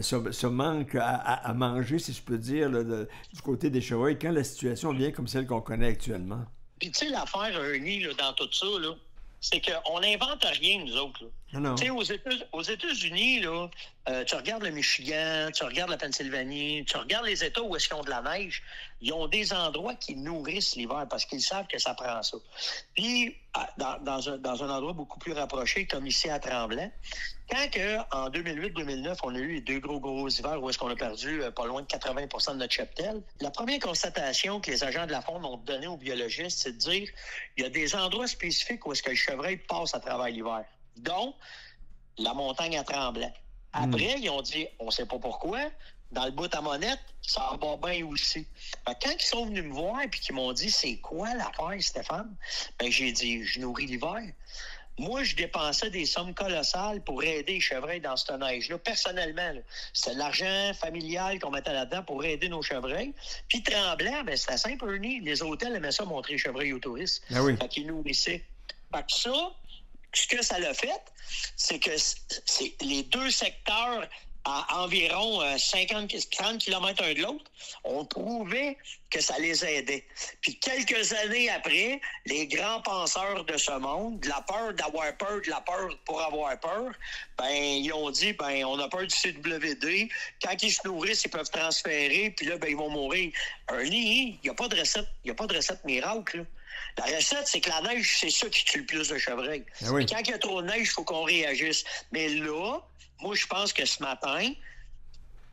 ce manque à manger, si je peux dire, là, du côté des chevreuils, quand la situation vient comme celle qu'on connaît actuellement. Puis tu sais, l'affaire, Ernie, là, dans tout ça, là, c'est qu'on n'invente rien, nous autres. Non. Tu sais, aux États-Unis, là, tu regardes le Michigan, tu regardes la Pennsylvanie, tu regardes les États où est-ce qu'ils ont de la neige, ils ont des endroits qui nourrissent l'hiver parce qu'ils savent que ça prend ça. Puis, dans un endroit beaucoup plus rapproché, comme ici à Tremblant, en 2008-2009, on a eu les 2 gros hivers où est-ce qu'on a perdu pas loin de 80 % de notre cheptel, la première constatation que les agents de la faune ont donnée aux biologistes, c'est de dire il y a des endroits spécifiques où est-ce que le chevreuil passe à travers l'hiver. Donc, la montagne à Tremblant. Après, ils ont dit, on ne sait pas pourquoi, dans le bout à Monette, ça va bien aussi. Fait que quand ils sont venus me voir et qu'ils m'ont dit, c'est quoi l'affaire, Stéphane? Ben, j'ai dit, je nourris l'hiver. Moi, je dépensais des sommes colossales pour aider les chevreuils dans cette neige-là, personnellement. Là. C'était de l'argent familial qu'on mettait là-dedans pour aider nos chevreuils. Puis Tremblant, ben, c'était simple, Ernie. Les hôtels aimaient ça montrer les chevreuils aux touristes. Ah oui. Fait qu'ils nourrissaient. Fait que ça, ce que ça l'a fait, c'est que c'est les 2 secteurs à environ 30 km un de l'autre, on trouvait que ça les aidait. Puis quelques années après, les grands penseurs de ce monde, de la peur d'avoir peur, de la peur pour avoir peur, ben ils ont dit, ben on a peur du CWD. Quand ils se nourrissent, ils peuvent transférer, puis là, ben ils vont mourir. Ernie, il n'y a pas de recette miracle, là. La recette, c'est que la neige, c'est ça qui tue le plus de chevreuils. Ah oui. Et quand il y a trop de neige, il faut qu'on réagisse. Mais là, moi, je pense que ce matin,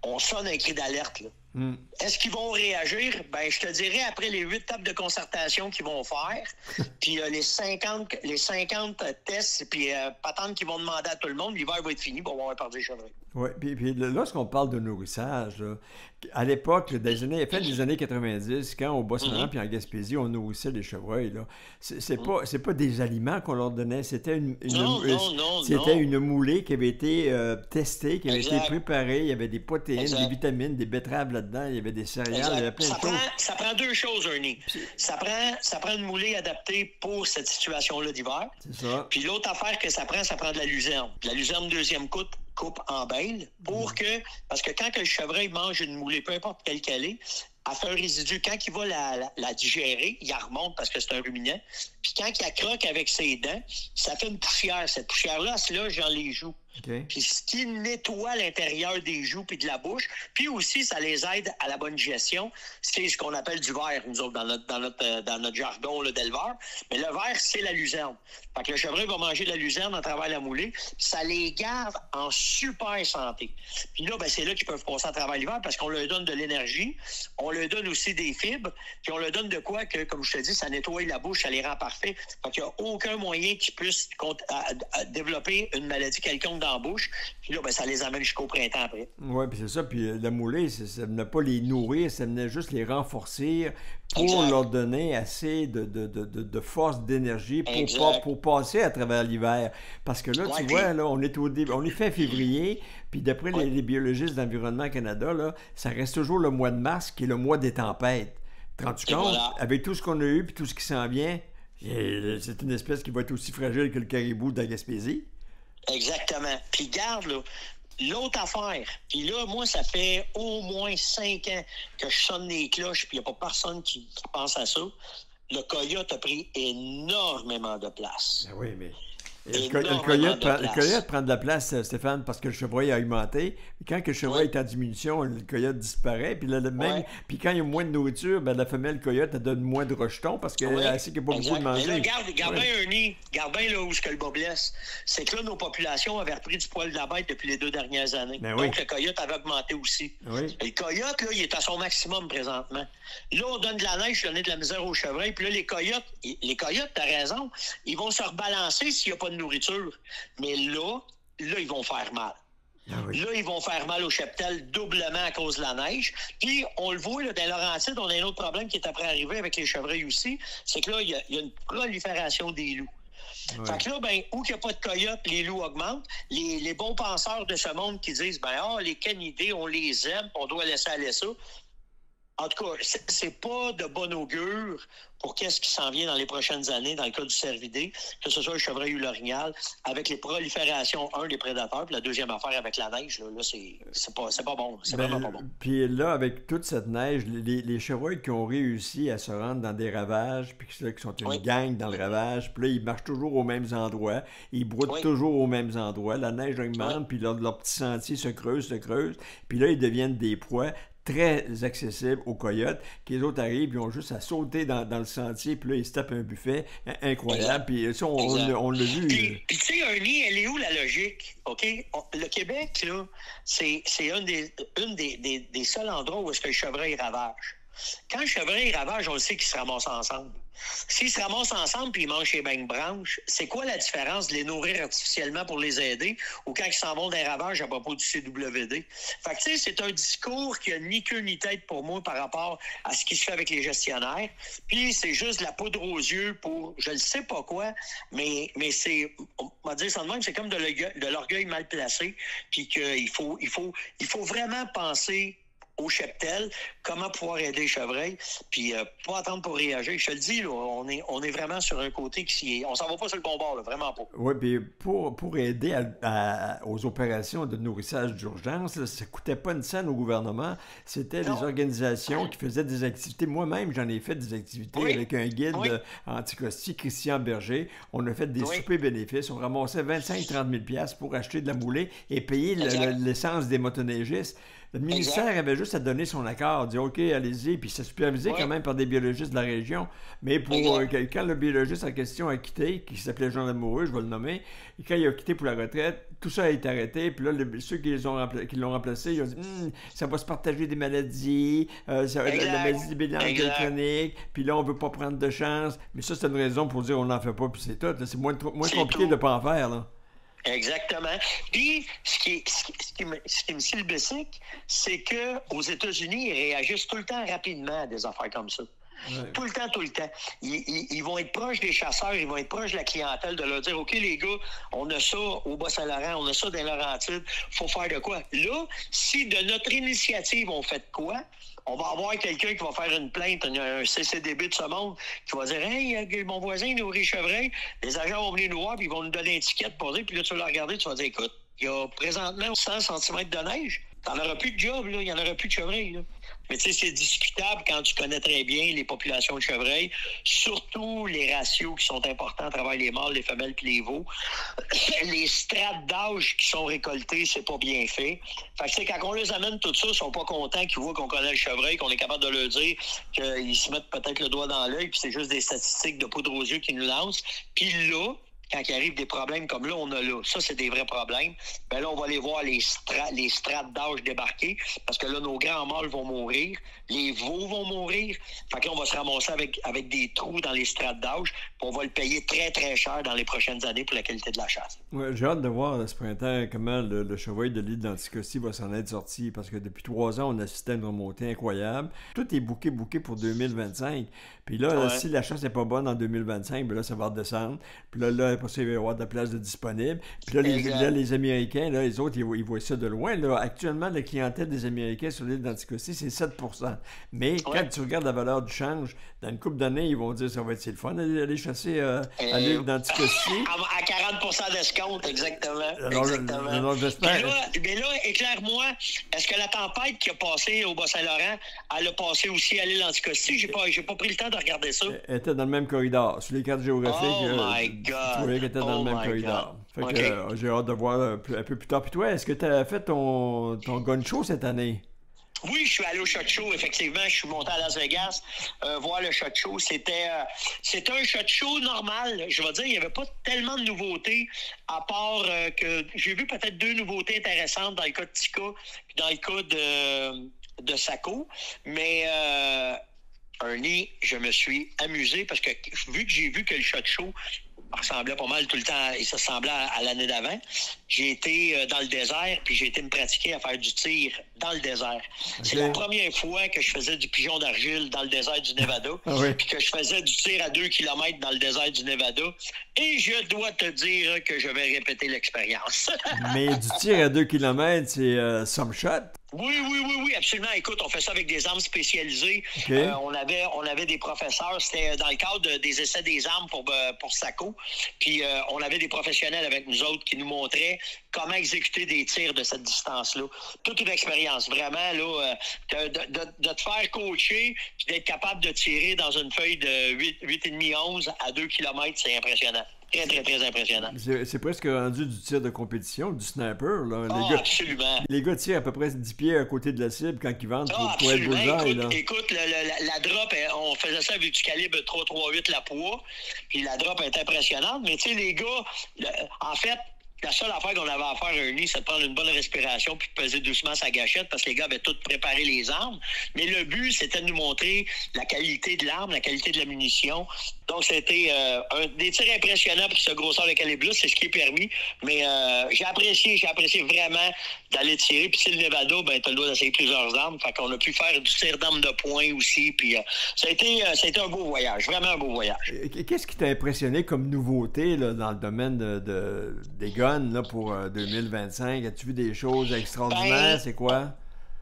on sonne un cri d'alerte. Là. Est-ce qu'ils vont réagir? Ben, je te dirais, après les 8 tables de concertation qu'ils vont faire, puis les 50 tests, puis patentes qu'ils vont demander à tout le monde, l'hiver va être fini, bon, on va perdre les chevreuils. Oui, puis lorsqu'on parle de nourrissage, là, à l'époque, fin des années 90, quand au Bas-Saint-Laurent puis en Gaspésie, on nourrissait les chevreuils, là, c'est pas des aliments qu'on leur donnait, c'était une moulée qui avait été testée, qui avait été préparée, il y avait des protéines, des vitamines, des betteraves là-dedans, il y avait des céréales, il y avait plein de choses. Ça prend deux choses, Ernie. Ça prend une moulée adaptée pour cette situation-là d'hiver. C'est ça. Puis l'autre affaire que ça prend de la luzerne. De la luzerne deuxième coupe en bêle parce que quand le chevreuil mange une moulée, peu importe quelle qu'elle est, elle fait un résidu. Quand il va la digérer, il la remonte parce que c'est un ruminant. Puis quand il la croque avec ses dents, ça fait une poussière. Cette poussière-là, elle se loge dans les joues. Okay. Puis ce qui nettoie l'intérieur des joues puis de la bouche. Puis aussi, ça les aide à la bonne digestion. C'est ce qu'on appelle du verre, nous autres, dans notre jargon là, d'éleveur. Mais le verre, c'est la luzerne. Fait que le chevreuil va manger de la luzerne à travers la moulée. Ça les garde en super santé. Puis là, ben, c'est là qu'ils peuvent passer à travers l'hiver parce qu'on leur donne de l'énergie. On leur donne aussi des fibres. Puis on leur donne de quoi que, comme je te dis, ça nettoie la bouche, ça les rend parfaits. Fait qu'il n'y a aucun moyen qu'ils puissent développer une maladie quelconque dans la bouche. Puis là, ben, ça les amène jusqu'au printemps après. Oui, puis c'est ça. Puis la moulée, ça venait pas les nourrir, ça venait juste les renforcer pour leur donner assez de force, d'énergie pour passer à travers l'hiver. Parce que là, tu vois, là, on est fin février, puis d'après les biologistes d'Environnement Canada, là, ça reste toujours le mois de mars qui est le mois des tempêtes. Te rends-tu compte? Voilà. Avec tout ce qu'on a eu puis tout ce qui s'en vient, c'est une espèce qui va être aussi fragile que le caribou de la Gaspésie. Exactement. Puis garde, là, l'autre affaire, puis là, moi, ça fait au moins 5 ans que je sonne les cloches, puis il n'y a pas personne qui pense à ça. Le coyote a pris énormément de place. Ben oui, mais... Le coyote prend de la place, Stéphane, parce que le chevreuil a augmenté. Quand le chevreuil est en diminution, le coyote disparaît. Puis là, puis quand il y a moins de nourriture, ben, la femelle coyote, elle donne moins de rejetons parce qu'elle sait qu'il n'y a pas beaucoup de manger. Mais là, garde bien un nid. Garde bien là où le bas blesse. C'est que là, nos populations avaient repris du poil de la bête depuis les 2 dernières années. Donc, le coyote avait augmenté aussi. Oui. Et le coyote, là, il est à son maximum présentement. Là, on donne de la neige, donner de la misère aux chevreuils. Puis là, les coyotes, t'as raison, ils vont se rebalancer s'il n'y a pas de nourriture. Mais là, ils vont faire mal. Ah oui. Là, ils vont faire mal au cheptel doublement à cause de la neige. Puis, on le voit, là, dans Laurentides, on a un autre problème qui est après arrivé avec les chevreuils aussi, c'est que là, il y a une prolifération des loups. Ouais. Fait que là, ben, où qu'il n'y a pas de coyotes, les loups augmentent. Les bons penseurs de ce monde qui disent, les canidés, on les aime, on doit laisser aller ça. En tout cas, c'est pas de bon augure pour qu'est-ce qui s'en vient dans les prochaines années, dans le cas du cervidé, que ce soit le chevreuil ou l'orignal, avec les proliférations, des prédateurs, puis la deuxième affaire avec la neige, là c'est pas bon. C'est vraiment pas bon. Puis là, avec toute cette neige, les chevreuils qui ont réussi à se rendre dans des ravages, puis qui sont une gang dans le ravage, puis là, ils marchent toujours aux mêmes endroits, ils broutent toujours aux mêmes endroits, la neige augmente, puis leur petit sentier se creuse, puis là, ils deviennent des proies très accessible aux coyotes, qui les autres arrivent, ils ont juste à sauter dans le sentier, puis là, ils se tapent un buffet incroyable, puis ça, on l'a vu. Puis tu sais, Ernie, elle est où la logique, OK? Le Québec, là, c'est une des seuls endroits où est-ce que le chevreuil ravage. Quand le chevreuil ravage, on le sait qu'ils se ramassent ensemble. S'ils se ramassent ensemble puis ils mangent les beignes-branches, c'est quoi la différence de les nourrir artificiellement pour les aider ou quand ils s'en vont d'un ravage à propos du CWD? Fait que tu sais, c'est un discours qui a ni queue ni tête pour moi par rapport à ce qui se fait avec les gestionnaires. Puis c'est juste de la poudre aux yeux pour je ne sais pas quoi, mais c'est, on va dire ça de même, c'est comme de l'orgueil mal placé, puis qu'il faut vraiment penser au cheptel, comment pouvoir aider les chevreuils, puis pas attendre pour réagir. Je te le dis, là, on est vraiment sur un côté on s'en va pas sur le bon bord, là, vraiment pas. Oui, puis pour aider aux opérations de nourrissage d'urgence, là, ça coûtait pas une scène au gouvernement. C'était des organisations qui faisaient des activités. Moi-même, j'en ai fait des activités avec un guide anticosti, Christian Berger. On a fait des soupers bénéfices. On ramassait 25-30 000 $ pour acheter de la moulée et payer l'essence des motoneigistes. Le ministère avait juste à donner son accord, dire OK, allez-y, puis c'est supervisé quand même par des biologistes de la région. Mais pour quand le biologiste en question a quitté, qui s'appelait Jean Lamoureux, je vais le nommer, et quand il a quitté pour la retraite, tout ça a été arrêté. Puis là, ceux qui l'ont remplacé, ils ont dit ça va se partager des maladies, la maladie des bilan électronique, puis là, on veut pas prendre de chance. Mais ça, c'est une raison pour dire on n'en fait pas, puis c'est tout. Là, c'est moins compliqué de ne pas en faire, là. Exactement. Puis, ce qui me scie le bessic, c'est qu'aux États-Unis, ils réagissent tout le temps rapidement à des affaires comme ça. Ouais. Tout le temps. Ils vont être proches des chasseurs, ils vont être proches de la clientèle, de leur dire, OK, les gars, on a ça au Bas-Saint-Laurent, on a ça dans les Laurentides, faut faire de quoi? Là, si de notre initiative, on fait de quoi? On va avoir quelqu'un qui va faire une plainte, un CCDB de ce monde, qui va dire « Hey, mon voisin il nourrit chevreuil. » Les agents vont venir nous voir, puis ils vont nous donner une étiquette pour dire, puis là, tu vas la regarder, tu vas dire « Écoute, il y a présentement 100 cm de neige. T'en auras plus de job, là. Il n'y en aura plus de chevreuil, là. » Mais tu sais, c'est discutable quand tu connais très bien les populations de chevreuil, surtout les ratios qui sont importants à travers les mâles, les femelles puis les veaux. Les strates d'âge qui sont récoltés, c'est pas bien fait. Fait que c'est quand on les amène tout ça, ils sont pas contents qu'ils voient qu'on connaît le chevreuil, qu'on est capable de leur dire qu'ils se mettent peut-être le doigt dans l'œil, puis c'est juste des statistiques de poudre aux yeux qu'ils nous lancent. Puis là, quand il arrive des problèmes comme là, on a là. Ça, c'est des vrais problèmes. Ben là, on va aller voir les strates d'âge débarquer parce que là, nos grands mâles vont mourir. Les veaux vont mourir. Fait que là, on va se ramasser avec des trous dans les strates d'âge. Puis on va le payer très, très cher dans les prochaines années pour la qualité de la chasse. Ouais, j'ai hâte de voir ce printemps comment le chevreuil de l'île d'Anticosti va s'en être sorti parce que depuis 3 ans, on assistait à une remontée incroyable. Tout est booké pour 2025. Puis là, si la chasse n'est pas bonne en 2025, ben là, ça va redescendre. Puis là, après ça, il va y avoir de la place de disponible. Puis là, les Américains, là, les autres, ils voient ça de loin. Là. Actuellement, la clientèle des Américains sur l'île d'Anticosti, c'est 7%. Mais quand tu regardes la valeur du change, dans une couple d'années, ils vont dire ça va être le fun d'aller chasser à l'île d'Anticosti. À 40% d'escompte, exactement. Alors, j'espère. Mais là, éclaire-moi, est-ce que la tempête qui a passé au Bas-Saint-Laurent, elle a passé aussi à l'île d'Anticosti? J'ai pas pris le temps de regarder ça. Elle était dans le même corridor. Sur les cartes géographiques, my God. tu voyais qu'elle était dans le même corridor. Fait que j'ai hâte de voir un peu plus tard. Puis toi, est-ce que tu as fait ton gun show cette année? Oui, je suis allé au SHOT Show, effectivement. Je suis monté à Las Vegas voir le SHOT Show. C'était un SHOT Show normal. Je vais dire, il n'y avait pas tellement de nouveautés, à part que j'ai vu peut-être 2 nouveautés intéressantes dans le cas de Tika et dans le cas de Sako. Mais Ernie, je me suis amusé parce que vu que le SHOT Show ressemblait pas mal tout le temps, et ça ressemblait à l'année d'avant. J'ai été dans le désert, puis j'ai été me pratiquer à faire du tir dans le désert. Okay. C'est la première fois que je faisais du pigeon d'argile dans le désert du Nevada, puis que je faisais du tir à 2 km dans le désert du Nevada. Et je dois te dire que je vais répéter l'expérience. Mais du tir à 2 km, c'est some shot? Oui, absolument. Écoute, on fait ça avec des armes spécialisées. Okay. On avait des professeurs, c'était dans le cadre des essais des armes pour Sako. Puis on avait des professionnels avec nous autres qui nous montraient comment exécuter des tirs de cette distance-là. Toute une expérience, vraiment, là, de te faire coacher puis d'être capable de tirer dans une feuille de 8,5-11 à 2 km, c'est impressionnant. Très, très, très impressionnant. C'est presque rendu du tir de compétition, du sniper. Là. Absolument. Les gars tirent à peu près 10 pieds à côté de la cible quand ils vendent pour être bullseye. Écoute, la drop, on faisait ça avec du calibre 338 la poids, puis la drop est impressionnante. Mais tu sais, les gars, en fait, la seule affaire qu'on avait à faire, Ernie, c'est de prendre une bonne respiration puis de peser doucement sa gâchette parce que les gars avaient tous préparé les armes. Mais le but, c'était de nous montrer la qualité de l'arme, la qualité de la munition. Donc, c'était des tirs impressionnants pour ce grosseur de calibre-là. C'est ce qui est permis. Mais j'ai apprécié vraiment d'aller tirer. Puis, c'est le Nevada, ben, t'as le droit d'essayer plusieurs armes. Fait qu'on a pu faire du tir d'armes de poing aussi. Puis, ça a été un beau voyage. Vraiment un beau voyage. Qu'est-ce qui t'a impressionné comme nouveauté là, dans le domaine des guns là, pour 2025? As-tu vu des choses extraordinaires? C'est quoi?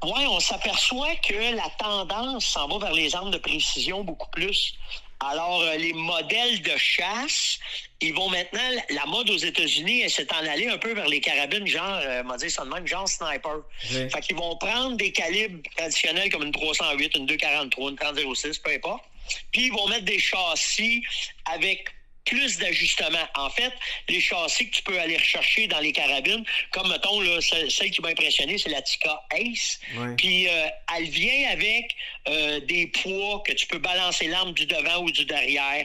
Oui, on s'aperçoit que la tendance s'en va vers les armes de précision beaucoup plus. Alors, les modèles de chasse, ils vont maintenant... La mode aux États-Unis, elle s'est en allée un peu vers les carabines, genre, m'a dit ça de même, genre sniper. Oui. Fait qu'ils vont prendre des calibres traditionnels comme une 308, une 243, une 30-06, peu importe. Puis, ils vont mettre des châssis avec plus d'ajustements. En fait, les châssis que tu peux aller rechercher dans les carabines, comme, mettons, là, celle qui m'a impressionné, c'est la Tikka Ace. Ouais. Puis, elle vient avec des poids que tu peux balancer l'arme du devant ou du derrière.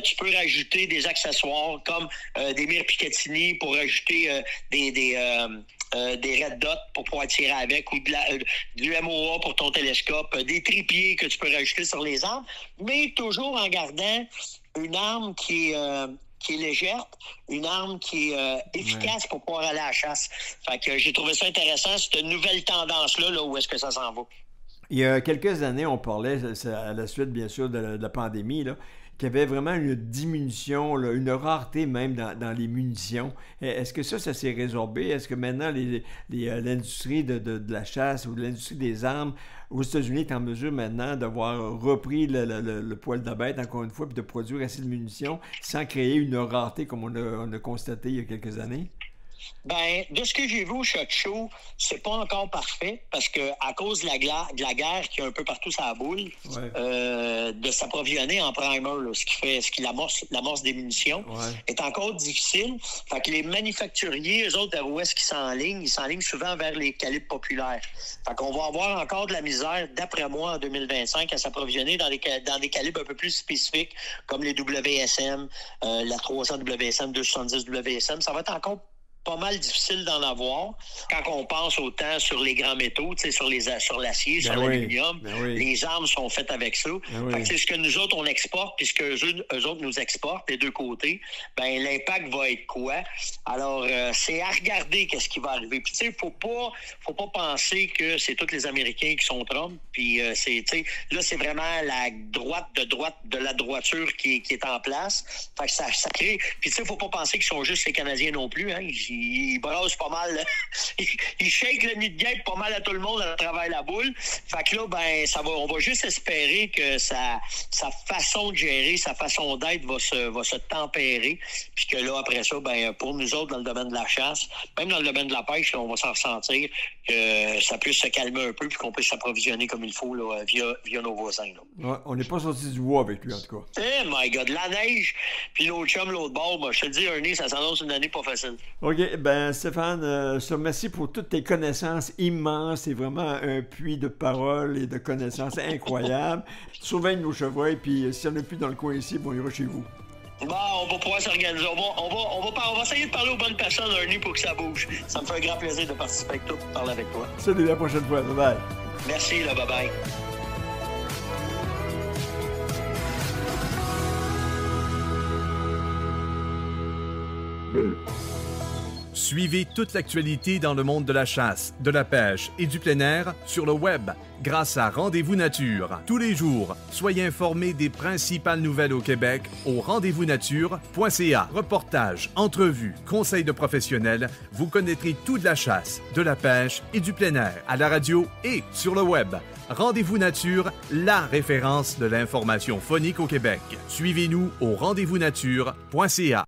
Tu peux rajouter des accessoires comme des mires Picatinny pour rajouter des red dots pour pouvoir tirer avec ou du MOA pour ton télescope, des trépieds que tu peux rajouter sur les armes, mais toujours en gardant une arme qui est légère, une arme qui est efficace pour pouvoir aller à la chasse. Fait que j'ai trouvé ça intéressant, cette nouvelle tendance-là, là, où est-ce que ça s'en va. Il y a quelques années, on parlait, à la suite, bien sûr, de la pandémie, là, qu'il y avait vraiment une diminution, là, une rareté même dans les munitions. Est-ce que ça s'est résorbé? Est-ce que maintenant, l'industrie de la chasse ou l'industrie des armes aux États-Unis est en mesure maintenant d'avoir repris le poil de bête, encore une fois, puis de produire assez de munitions sans créer une rareté comme on a constaté il y a quelques années? Ben, de ce que j'ai vu au SHOT Show, c'est pas encore parfait parce que à cause de la guerre qui est un peu partout sur la boule, de s'approvisionner en primer, là, ce qui l'amorce des munitions, est encore difficile. Fait que les manufacturiers, eux autres, vers où est-ce qu'ils s'enlignent? Ils s'enlignent souvent vers les calibres populaires. Fait qu'on va avoir encore de la misère, d'après moi, en 2025, à s'approvisionner dans des calibres un peu plus spécifiques, comme les WSM, la 300 WSM, 270 WSM. Ça va être encore pas mal difficile d'en avoir quand on pense autant sur les grands métaux, sur l'acier, sur l'aluminium. Les armes sont faites avec ça. Fait que ce que nous autres, on exporte, puis ce que eux autres nous exportent, les deux côtés, ben l'impact va être quoi? Alors, c'est à regarder qu'est-ce qui va arriver. Puis, tu sais, faut pas penser que c'est tous les Américains qui sont Trump, puis là, c'est vraiment la droite de la droiture qui est en place. Fait que ça crée... Puis, tu sais, faut pas penser qu'ils sont juste les Canadiens non plus, hein. Ils brassent pas mal. Ils shake le nid de guêpe pas mal à tout le monde à travers la boule. Fait que là, ben, on va juste espérer que sa façon de gérer, sa façon d'être va se tempérer. Puis que là, après ça, ben, pour nous autres, dans le domaine de la chasse, même dans le domaine de la pêche, là, on va s'en ressentir que ça puisse se calmer un peu puis qu'on puisse s'approvisionner comme il faut là, via nos voisins. Là. Ouais, on n'est pas sorti du bois avec lui, en tout cas. Eh, my God, la neige, puis l'autre chum, l'autre bord, ben, je te le dis, Ernie, ça s'annonce une année pas facile. OK, ben Stéphane, je te remercie pour toutes tes connaissances immenses. C'est vraiment un puits de paroles et de connaissances incroyables. Surveille nos chevreuils, puis si on n'est plus dans le coin ici, bon, on ira chez vous. Bon, on va pouvoir s'organiser. On va essayer de parler aux bonnes personnes, Ernie, pour que ça bouge. Ça me fait un grand plaisir de participer avec toi, de parler avec toi. Salut, la prochaine fois. Bye-bye. Merci, là, bye-bye. Suivez toute l'actualité dans le monde de la chasse, de la pêche et du plein air sur le web grâce à Rendez-vous Nature. Tous les jours, soyez informés des principales nouvelles au Québec au rendez-vous-nature.ca. Reportages, entrevues, conseils de professionnels, vous connaîtrez tout de la chasse, de la pêche et du plein air à la radio et sur le web. Rendez-vous Nature, la référence de l'information phonique au Québec. Suivez-nous au rendez-vous-nature.ca.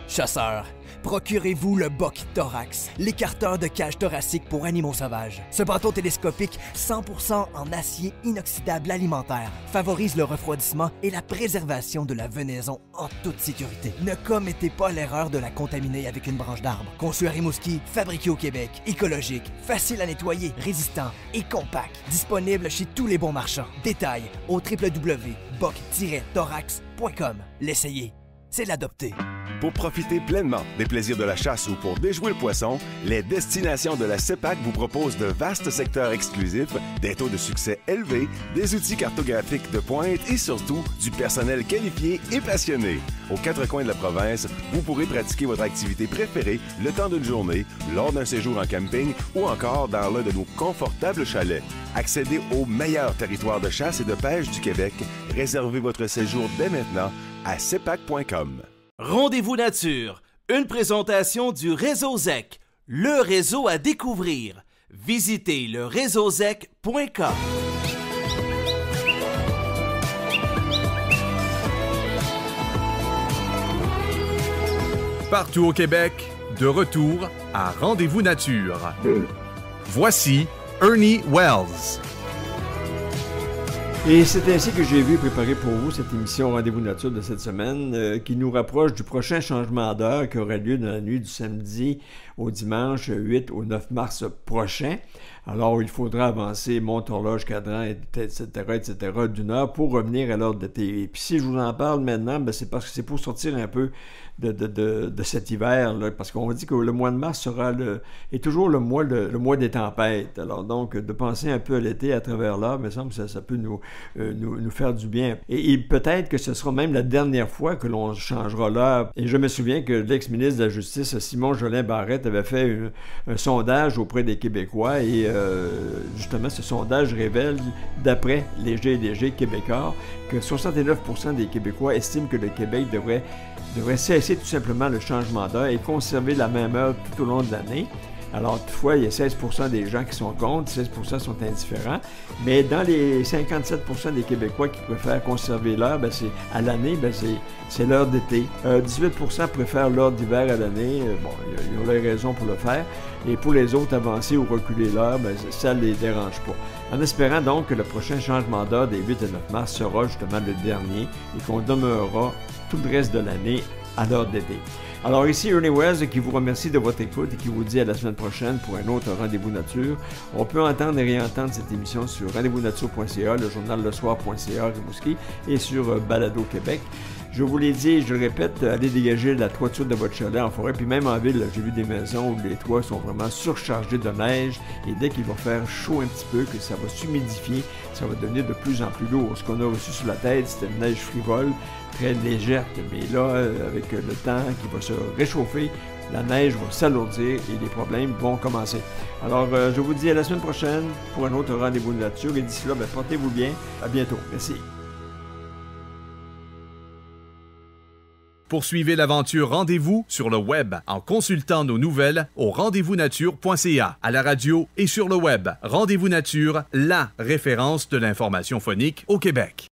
Chasseurs, procurez-vous le Buck Thorax, l'écarteur de cage thoracique pour animaux sauvages. Ce bâton télescopique 100% en acier inoxydable alimentaire favorise le refroidissement et la préservation de la venaison en toute sécurité. Ne commettez pas l'erreur de la contaminer avec une branche d'arbre. Conçu à Rimouski, fabriqué au Québec, écologique, facile à nettoyer, résistant et compact. Disponible chez tous les bons marchands. Détails au www.buck-thorax.com. L'essayer, c'est l'adopter. Pour profiter pleinement des plaisirs de la chasse ou pour déjouer le poisson, les destinations de la CEPAC vous proposent de vastes secteurs exclusifs, des taux de succès élevés, des outils cartographiques de pointe et surtout du personnel qualifié et passionné. Aux quatre coins de la province, vous pourrez pratiquer votre activité préférée le temps d'une journée, lors d'un séjour en camping ou encore dans l'un de nos confortables chalets. Accédez au meilleur territoire de chasse et de pêche du Québec. Réservez votre séjour dès maintenant à cepac.com. Rendez-vous Nature, une présentation du Réseau ZEC, le réseau à découvrir. Visitez le réseauzec.com. Partout au Québec, de retour à Rendez-vous Nature. Voici Ernie Wells. Et c'est ainsi que j'ai vu préparer pour vous cette émission Rendez-vous Nature de cette semaine qui nous rapproche du prochain changement d'heure qui aura lieu dans la nuit du samedi au dimanche 8 au 9 mars prochain. Alors, il faudra avancer montre horloge, cadran, etc., d'une heure pour revenir à l'heure d'été. Et puis, si je vous en parle maintenant, ben, c'est parce que c'est pour sortir un peu de cet hiver, là, parce qu'on dit que le mois de mars est toujours le mois des tempêtes. Alors, donc, de penser un peu à l'été à travers l'heure, me semble que ça peut nous faire du bien. Et peut-être que ce sera même la dernière fois que l'on changera l'heure. Et je me souviens que l'ex-ministre de la Justice, Simon Jolin Barrette, avait fait un sondage auprès des Québécois et justement, ce sondage révèle, d'après Léger Québécois, que 69% des Québécois estiment que le Québec devrait cesser tout simplement le changement d'heure et conserver la même heure tout au long de l'année. Alors, toutefois, il y a 16% des gens qui sont contre, 16% sont indifférents, mais dans les 57% des Québécois qui préfèrent conserver l'heure, à l'année, c'est l'heure d'été. 18% préfèrent l'heure d'hiver à l'année. Ils ont les raisons pour le faire. Et pour les autres, avancer ou reculer l'heure, ça ne les dérange pas. En espérant donc que le prochain changement d'heure des 8 et 9 mars sera justement le dernier et qu'on demeurera tout le reste de l'année à l'heure d'été. Alors ici Ernie Wells qui vous remercie de votre écoute et qui vous dit à la semaine prochaine pour un autre Rendez-vous Nature. On peut entendre et réentendre cette émission sur rendez-vous-nature.ca, le journal lesoir.ca Rimouski et sur Balado Québec. Je vous l'ai dit et je le répète, allez dégager la toiture de votre chalet en forêt, puis même en ville, j'ai vu des maisons où les toits sont vraiment surchargés de neige et dès qu'il va faire chaud un petit peu, que ça va s'humidifier, ça va devenir de plus en plus lourd. Ce qu'on a reçu sur la tête, c'était une neige frivole, très légère, mais là, avec le temps qui va se réchauffer, la neige va s'alourdir et les problèmes vont commencer. Alors, je vous dis à la semaine prochaine pour un autre Rendez-vous de Nature et d'ici là, portez-vous bien. À bientôt. Merci. Poursuivez l'aventure Rendez-vous sur le web en consultant nos nouvelles au rendez-vous-nature.ca, à la radio et sur le web. Rendez-vous Nature, la référence de l'information phonique au Québec.